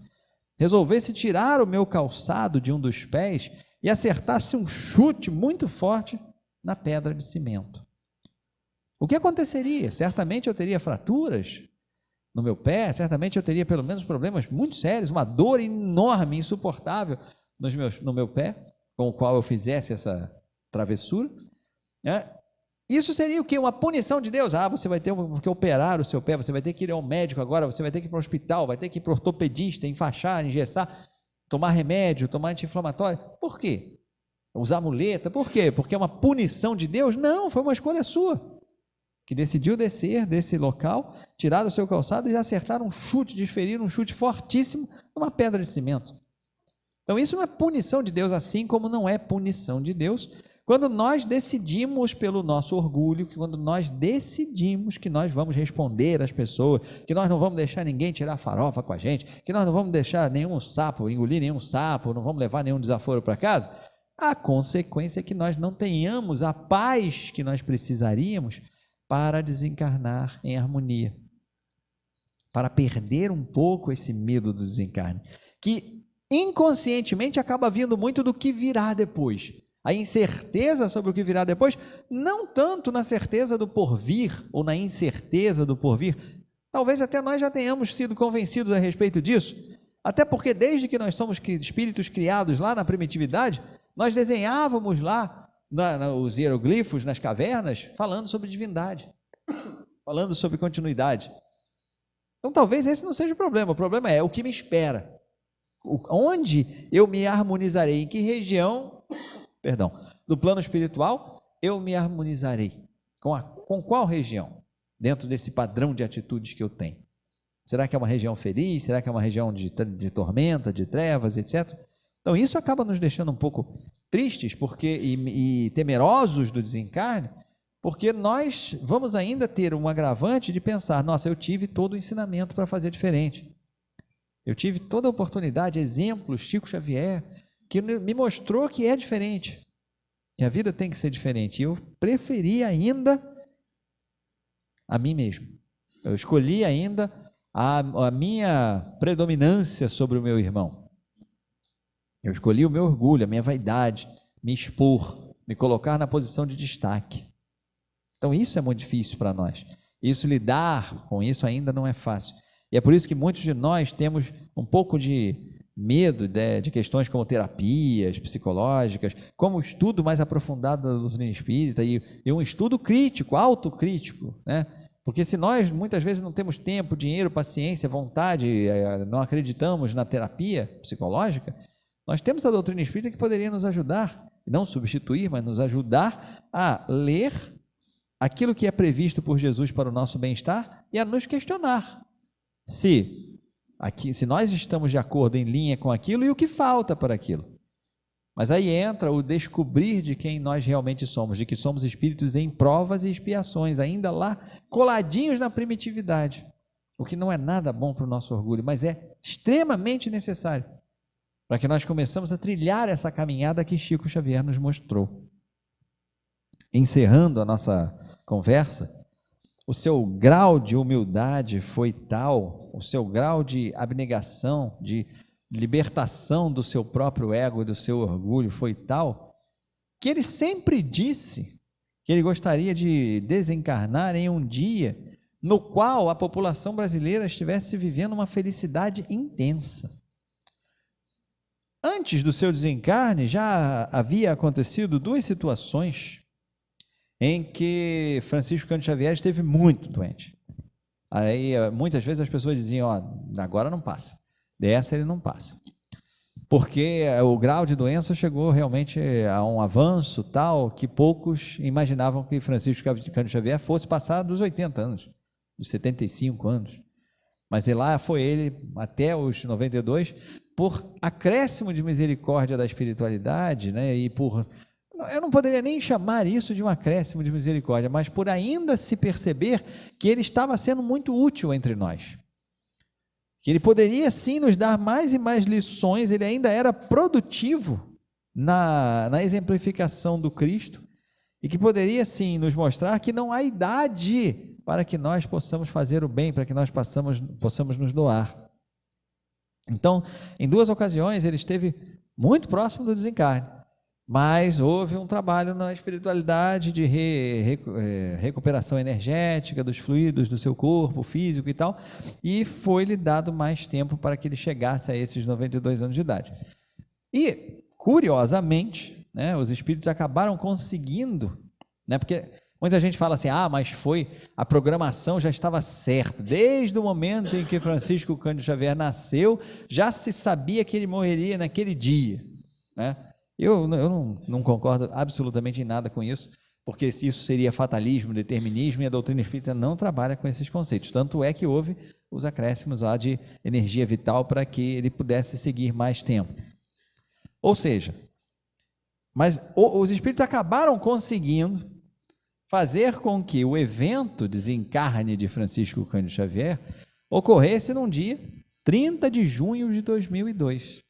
resolvesse tirar o meu calçado de um dos pés e acertasse um chute muito forte na pedra de cimento. O que aconteceria? Certamente eu teria fraturas no meu pé, certamente eu teria pelo menos problemas muito sérios, uma dor enorme, insuportável no meu pé, com o qual eu fizesse essa travessura, né? Isso seria o quê? Uma punição de Deus. Você vai ter que operar o seu pé, você vai ter que ir ao médico agora, você vai ter que ir para o hospital, vai ter que ir para o ortopedista, enfaixar, engessar, tomar remédio, tomar anti-inflamatório. Por quê? Usar muleta. Por quê? Porque é uma punição de Deus? Não, foi uma escolha sua, que decidiu descer desse local, tirar o seu calçado e acertar um chute, desferir um chute fortíssimo numa pedra de cimento. Então isso não é punição de Deus, assim como não é punição de Deus quando nós decidimos pelo nosso orgulho, quando nós decidimos que nós vamos responder às pessoas, que nós não vamos deixar ninguém tirar farofa com a gente, que nós não vamos deixar nenhum sapo, engolir nenhum sapo, não vamos levar nenhum desaforo para casa, a consequência é que nós não tenhamos a paz que nós precisaríamos para desencarnar em harmonia, para perder um pouco esse medo do desencarne, que inconscientemente acaba vindo muito do que virá depois. A incerteza sobre o que virá depois, não tanto na certeza do porvir ou na incerteza do porvir. Talvez até nós já tenhamos sido convencidos a respeito disso, até porque desde que nós somos espíritos criados lá na primitividade, nós desenhávamos lá os hieroglifos nas cavernas, falando sobre divindade, falando sobre continuidade. Então talvez esse não seja o problema é o que me espera, onde eu me harmonizarei, em que região, do plano espiritual, eu me harmonizarei, com qual região, dentro desse padrão de atitudes que eu tenho. Será que é uma região feliz? Será que é uma região de tormenta, de trevas, etc.? Então isso acaba nos deixando um pouco tristes e temerosos do desencarne, porque nós vamos ainda ter um agravante de pensar, nossa, eu tive todo o ensinamento para fazer diferente, eu tive toda a oportunidade, exemplos, Chico Xavier, que me mostrou que é diferente, que a vida tem que ser diferente, e eu preferi ainda a mim mesmo, eu escolhi ainda a minha predominância sobre o meu irmão, eu escolhi o meu orgulho, a minha vaidade, me expor, me colocar na posição de destaque. Então isso é muito difícil para nós, lidar com isso ainda não é fácil, e é por isso que muitos de nós temos um pouco de medo de questões como terapias psicológicas, como um estudo mais aprofundado da doutrina espírita e um estudo crítico, autocrítico, né? Porque se nós muitas vezes não temos tempo, dinheiro, paciência, vontade, não acreditamos na terapia psicológica, nós temos a doutrina espírita que poderia nos ajudar, não substituir, mas nos ajudar a ler aquilo que é previsto por Jesus para o nosso bem-estar e a nos questionar se nós estamos de acordo, em linha com aquilo, e o que falta para aquilo. Mas aí entra o descobrir de quem nós realmente somos, de que somos espíritos em provas e expiações, ainda lá coladinhos na primitividade, o que não é nada bom para o nosso orgulho, mas é extremamente necessário para que nós começamos a trilhar essa caminhada que Chico Xavier nos mostrou. Encerrando a nossa conversa, o seu grau de humildade foi tal, o seu grau de abnegação, de libertação do seu próprio ego e do seu orgulho foi tal, que ele sempre disse que ele gostaria de desencarnar em um dia no qual a população brasileira estivesse vivendo uma felicidade intensa. Antes do seu desencarne, já havia acontecido duas situações em que Francisco Cândido Xavier esteve muito doente. Aí muitas vezes as pessoas diziam, agora não passa, dessa ele não passa, porque o grau de doença chegou realmente a um avanço tal que poucos imaginavam que Francisco Cândido Xavier fosse passar dos 80 anos, dos 75 anos, mas lá foi ele até os 92, por acréscimo de misericórdia da espiritualidade, né, e eu não poderia nem chamar isso de um acréscimo de misericórdia, mas por ainda se perceber que ele estava sendo muito útil entre nós, que ele poderia sim nos dar mais e mais lições, ele ainda era produtivo na exemplificação do Cristo e que poderia, sim, nos mostrar que não há idade para que nós possamos fazer o bem, para que nós possamos nos doar. Então, em 2 ocasiões, ele esteve muito próximo do desencarne, mas houve um trabalho na espiritualidade de recuperação energética dos fluidos do seu corpo físico e tal, e foi-lhe dado mais tempo para que ele chegasse a esses 92 anos de idade. E, curiosamente, né, os espíritos acabaram conseguindo, né, porque muita gente fala assim, mas a programação já estava certa, desde o momento em que Francisco Cândido Xavier nasceu, já se sabia que ele morreria naquele dia, né? Eu não concordo absolutamente em nada com isso, porque isso seria fatalismo, determinismo, e a doutrina espírita não trabalha com esses conceitos. Tanto é que houve os acréscimos lá de energia vital para que ele pudesse seguir mais tempo. Ou seja, mas os espíritos acabaram conseguindo fazer com que o evento desencarne de Francisco Cândido Xavier ocorresse num dia 30 de junho de 2002.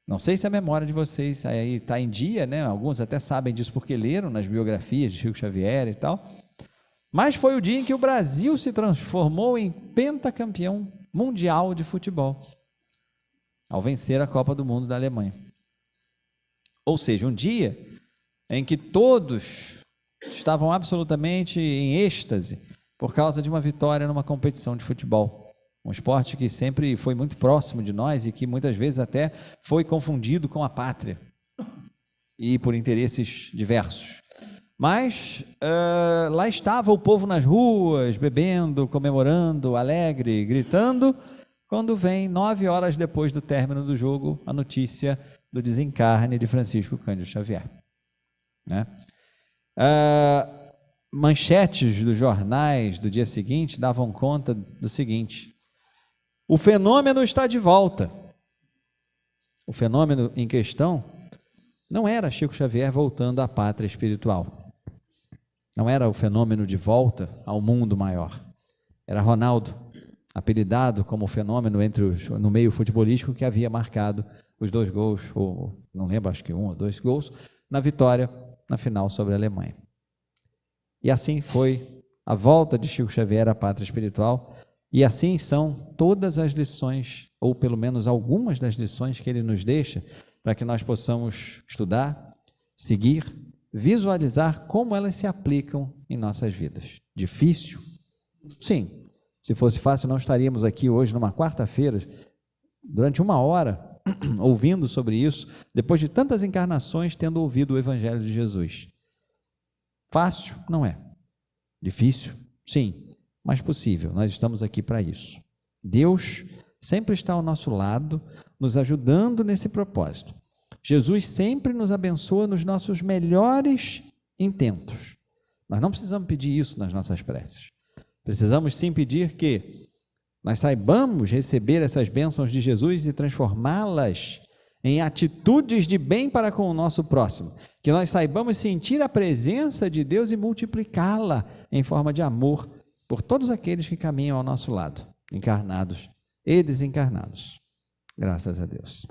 Não sei se a memória de vocês aí está em dia, né? Alguns até sabem disso porque leram nas biografias de Chico Xavier e tal, mas foi o dia em que o Brasil se transformou em pentacampeão mundial de futebol, ao vencer a Copa do Mundo da Alemanha. Ou seja, um dia em que todos estavam absolutamente em êxtase por causa de uma vitória numa competição de futebol. Um esporte que sempre foi muito próximo de nós e que muitas vezes até foi confundido com a pátria e por interesses diversos. Mas lá estava o povo nas ruas, bebendo, comemorando, alegre, gritando, quando vem 9 horas depois do término do jogo a notícia do desencarne de Francisco Cândido Xavier, né? Manchetes dos jornais do dia seguinte davam conta do seguinte: o fenômeno está de volta. O fenômeno em questão não era Chico Xavier voltando à pátria espiritual, não era o fenômeno de volta ao mundo maior, era Ronaldo, apelidado como fenômeno no meio futebolístico que havia marcado os 2 gols, ou não lembro, acho que 1 ou 2 gols, na vitória na final sobre a Alemanha. E assim foi a volta de Chico Xavier à pátria espiritual, e assim são todas as lições, ou pelo menos algumas das lições que ele nos deixa, para que nós possamos estudar, seguir, visualizar como elas se aplicam em nossas vidas. Difícil? Sim. Se fosse fácil, não estaríamos aqui hoje, numa quarta-feira, durante 1 hora, ouvindo sobre isso, depois de tantas encarnações, tendo ouvido o Evangelho de Jesus. Fácil? Não é. Difícil? Sim. Mas possível, nós estamos aqui para isso. Deus sempre está ao nosso lado, nos ajudando nesse propósito. Jesus sempre nos abençoa nos nossos melhores intentos. Nós não precisamos pedir isso nas nossas preces. Precisamos sim pedir que nós saibamos receber essas bênçãos de Jesus e transformá-las em atitudes de bem para com o nosso próximo. Que nós saibamos sentir a presença de Deus e multiplicá-la em forma de amor por todos aqueles que caminham ao nosso lado, encarnados e desencarnados. Graças a Deus.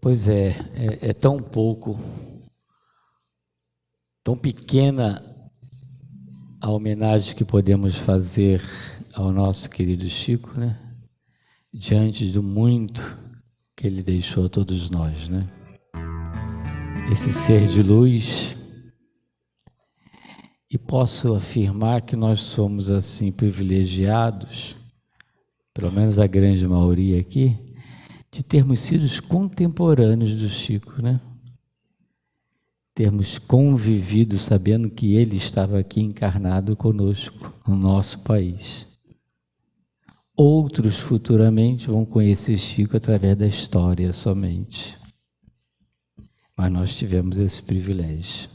Pois é tão pouco, tão pequena a homenagem que podemos fazer ao nosso querido Chico, né? Diante do muito que ele deixou a todos nós, né? Esse ser de luz. E posso afirmar que nós somos assim privilegiados, pelo menos a grande maioria aqui, de termos sido contemporâneos do Chico, né? Termos convivido sabendo que ele estava aqui encarnado conosco, no nosso país. Outros futuramente vão conhecer Chico através da história somente. Mas nós tivemos esse privilégio.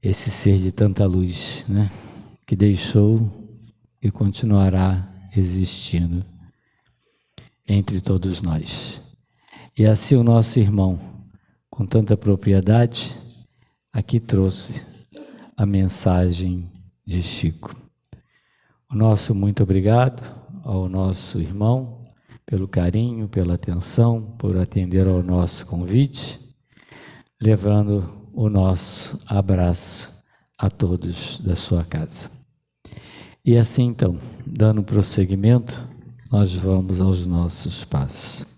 Esse ser de tanta luz, né? Que deixou e continuará existindo entre todos nós. E assim o nosso irmão com tanta propriedade, aqui trouxe a mensagem de Chico. O nosso muito obrigado ao nosso irmão pelo carinho, pela atenção, por atender ao nosso convite, levando o nosso abraço a todos da sua casa. E assim então, dando prosseguimento, nós vamos aos nossos passos.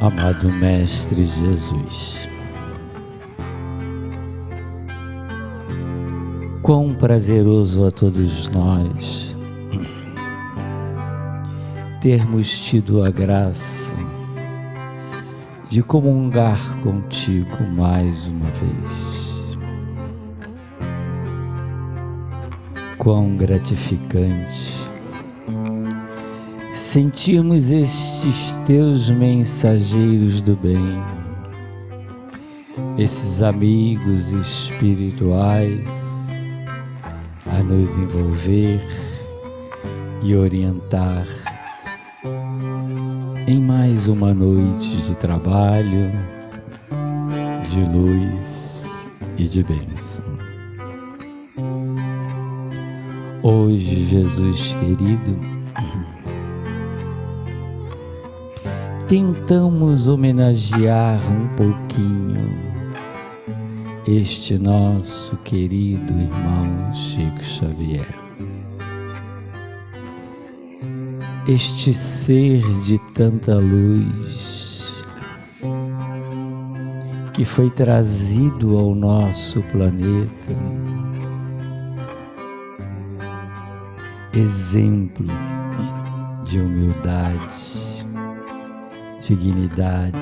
Amado Mestre Jesus, quão prazeroso a todos nós termos tido a graça de comungar contigo mais uma vez. Quão gratificante sentimos estes teus mensageiros do bem, esses amigos espirituais a nos envolver e orientar em mais uma noite de trabalho, de luz e de bênção. Hoje, Jesus querido, tentamos homenagear um pouquinho este nosso querido irmão Chico Xavier. Este ser de tanta luz que foi trazido ao nosso planeta, exemplo de humildade, dignidade,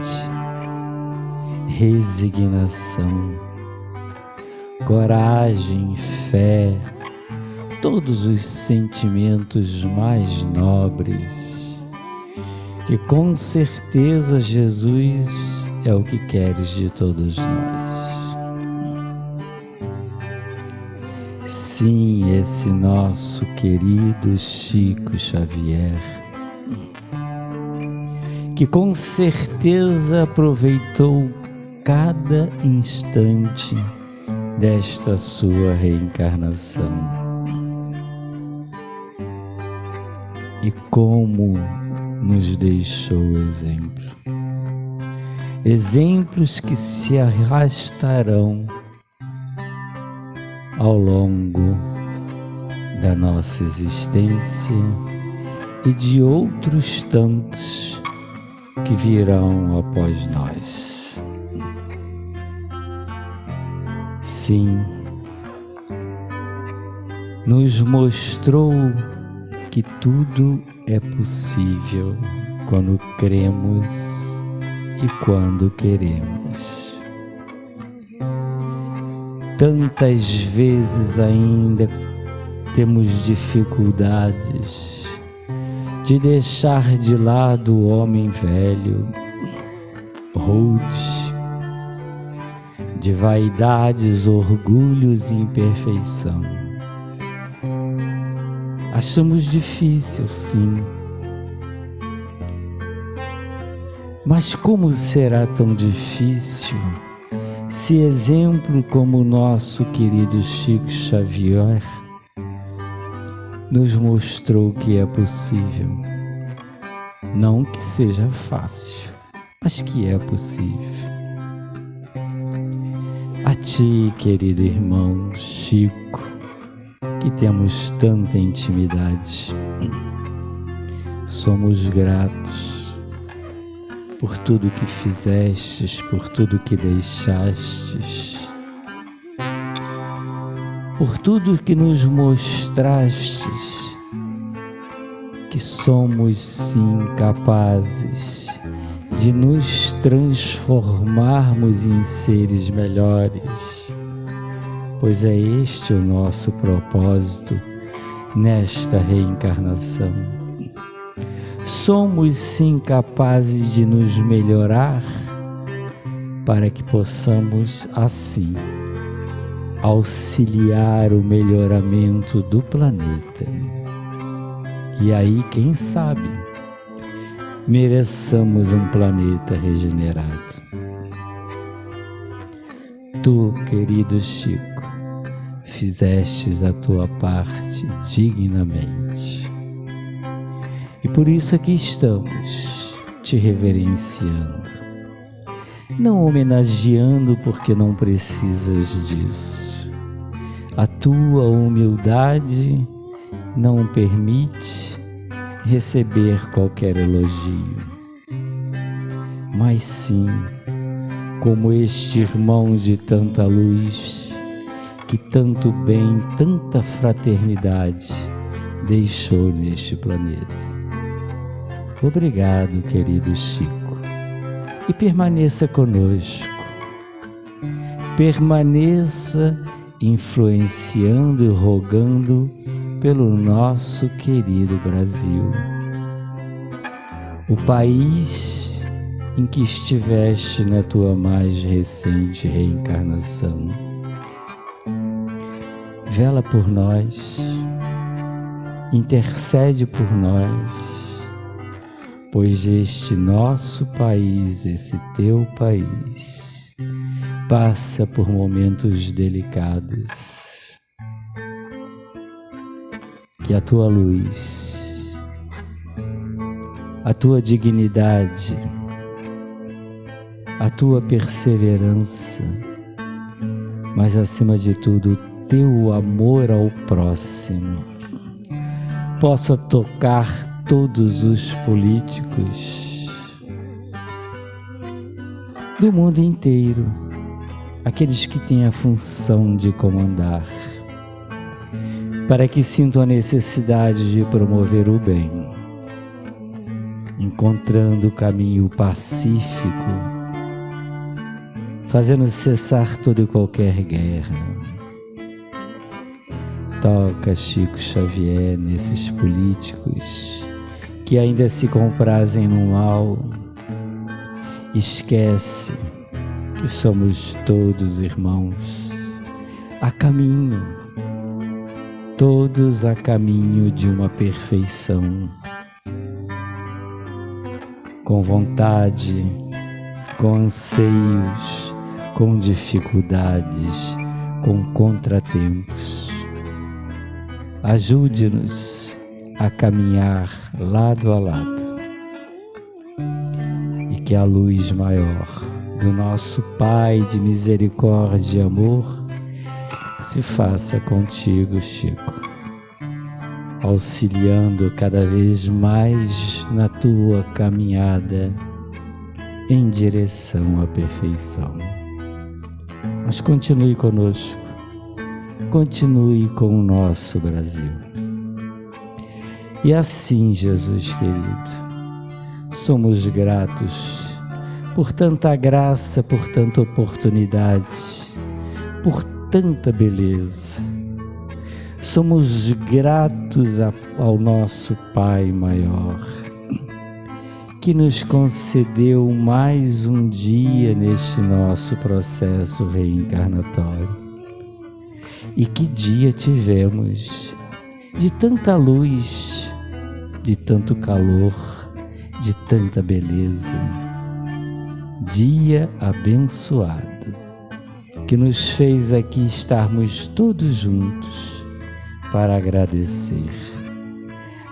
resignação, coragem, fé, todos os sentimentos mais nobres, que com certeza Jesus é o que queres de todos nós. Sim, esse nosso querido Chico Xavier, que com certeza aproveitou cada instante desta sua reencarnação. E como nos deixou exemplos que se arrastarão ao longo da nossa existência e de outros tantos que virão após nós. Sim, nos mostrou que tudo é possível quando cremos e quando queremos. Tantas vezes ainda temos dificuldades de deixar de lado o homem velho, rude, de vaidades, orgulhos e imperfeição. Achamos difícil, sim. Mas como será tão difícil se exemplo como o nosso querido Chico Xavier nos mostrou que é possível? Não que seja fácil, mas que é possível. A ti, querido irmão Chico, que temos tanta intimidade, somos gratos por tudo que fizestes, por tudo que deixastes, por tudo que nos mostrastes, que somos sim capazes de nos transformarmos em seres melhores, pois é este o nosso propósito nesta reencarnação. Somos sim capazes de nos melhorar para que possamos assim auxiliar o melhoramento do planeta. E aí, quem sabe, mereçamos um planeta regenerado. Tu, querido Chico, fizestes a tua parte dignamente. E por isso aqui estamos, te reverenciando. Não homenageando porque não precisas disso. A tua humildade não permite receber qualquer elogio. Mas sim, como este irmão de tanta luz, que tanto bem, tanta fraternidade deixou neste planeta. Obrigado, querido Chico, e permaneça conosco. Permaneça influenciando e rogando pelo nosso querido Brasil, o país em que estiveste na tua mais recente reencarnação. Vela por nós, intercede por nós, pois este nosso país, esse teu país, passa por momentos delicados. Que a tua luz, a tua dignidade, a tua perseverança, mas acima de tudo, o teu amor ao próximo, possa tocar todos os políticos do mundo inteiro, aqueles que têm a função de comandar, para que sintam a necessidade de promover o bem, encontrando o caminho pacífico, fazendo cessar toda e qualquer guerra. Toca, Chico Xavier, nesses políticos que ainda se comprazem no mal. Esquece que somos todos irmãos, a caminho, todos a caminho de uma perfeição, com vontade, com anseios, com dificuldades, com contratempos. Ajude-nos a caminhar lado a lado e que a luz maior do nosso Pai de misericórdia e amor se faça contigo, Chico, auxiliando cada vez mais na tua caminhada em direção à perfeição. Mas continue conosco, continue com o nosso Brasil. E assim, Jesus querido, somos gratos por tanta graça, por tanta oportunidade, por tanta beleza. Somos gratos ao nosso Pai maior, que nos concedeu mais um dia neste nosso processo reencarnatório. E que dia tivemos de tanta luz, de tanto calor, de tanta beleza. Dia abençoado, que nos fez aqui estarmos todos juntos para agradecer.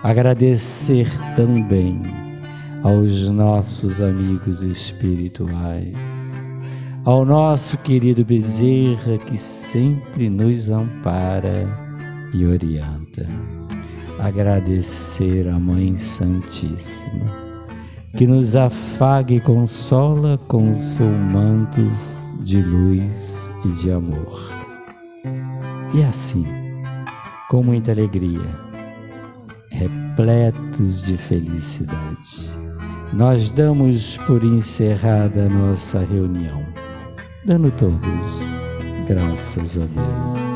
Agradecer também aos nossos amigos espirituais, ao nosso querido Bezerra, que sempre nos ampara e orienta. Agradecer à Mãe Santíssima, que nos afaga e consola com o seu manto de luz e de amor. E assim, com muita alegria, repletos de felicidade, nós damos por encerrada a nossa reunião, dando todos graças a Deus.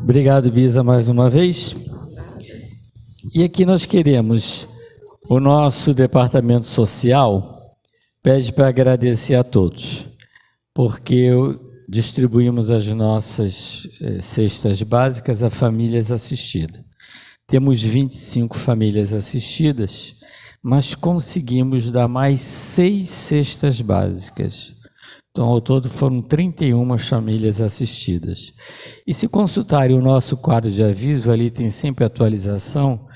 Obrigado, Bisa, mais uma vez. E aqui nós queremos, o nosso departamento social pede para agradecer a todos, porque distribuímos as nossas cestas básicas a famílias assistidas. Temos 25 famílias assistidas, mas conseguimos dar mais 6 cestas básicas. Então, ao todo, foram 31 famílias assistidas. E se consultarem o nosso quadro de aviso, ali tem sempre atualização,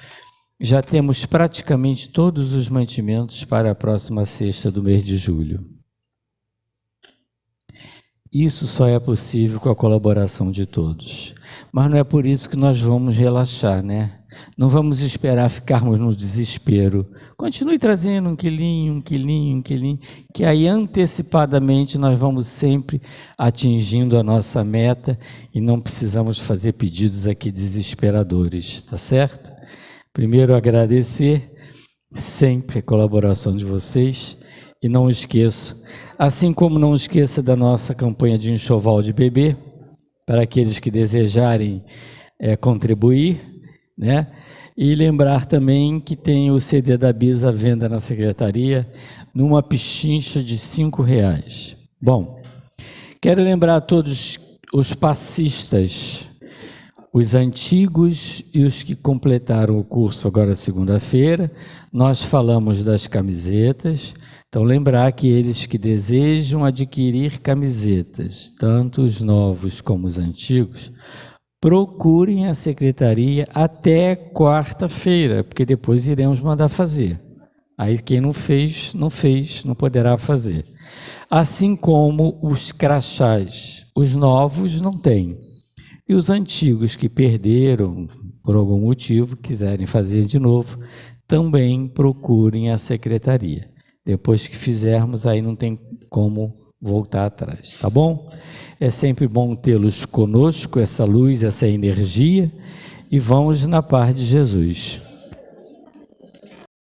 já temos praticamente todos os mantimentos para a próxima sexta do mês de julho. Isso só é possível com a colaboração de todos. Mas não é por isso que nós vamos relaxar, né? Não vamos esperar ficarmos no desespero. Continue trazendo um quilinho, que aí antecipadamente nós vamos sempre atingindo a nossa meta e não precisamos fazer pedidos aqui desesperadores, tá certo? Primeiro, agradecer sempre a colaboração de vocês e não esqueço, assim como não esqueça da nossa campanha de enxoval de bebê, para aqueles que desejarem contribuir, né? E lembrar também que tem o CD da Bisa à venda na secretaria, numa pichincha de R$5. Bom, quero lembrar a todos os passistas, os antigos e os que completaram o curso agora segunda-feira, nós falamos das camisetas. Então, lembrar que eles que desejam adquirir camisetas, tanto os novos como os antigos, procurem a secretaria até quarta-feira, porque depois iremos mandar fazer. Aí quem não fez, não poderá fazer. Assim como os crachás, os novos não têm. E os antigos que perderam, por algum motivo, quiserem fazer de novo, também procurem a secretaria. Depois que fizermos, aí não tem como voltar atrás, tá bom? É sempre bom tê-los conosco, essa luz, essa energia, e vamos na paz de Jesus.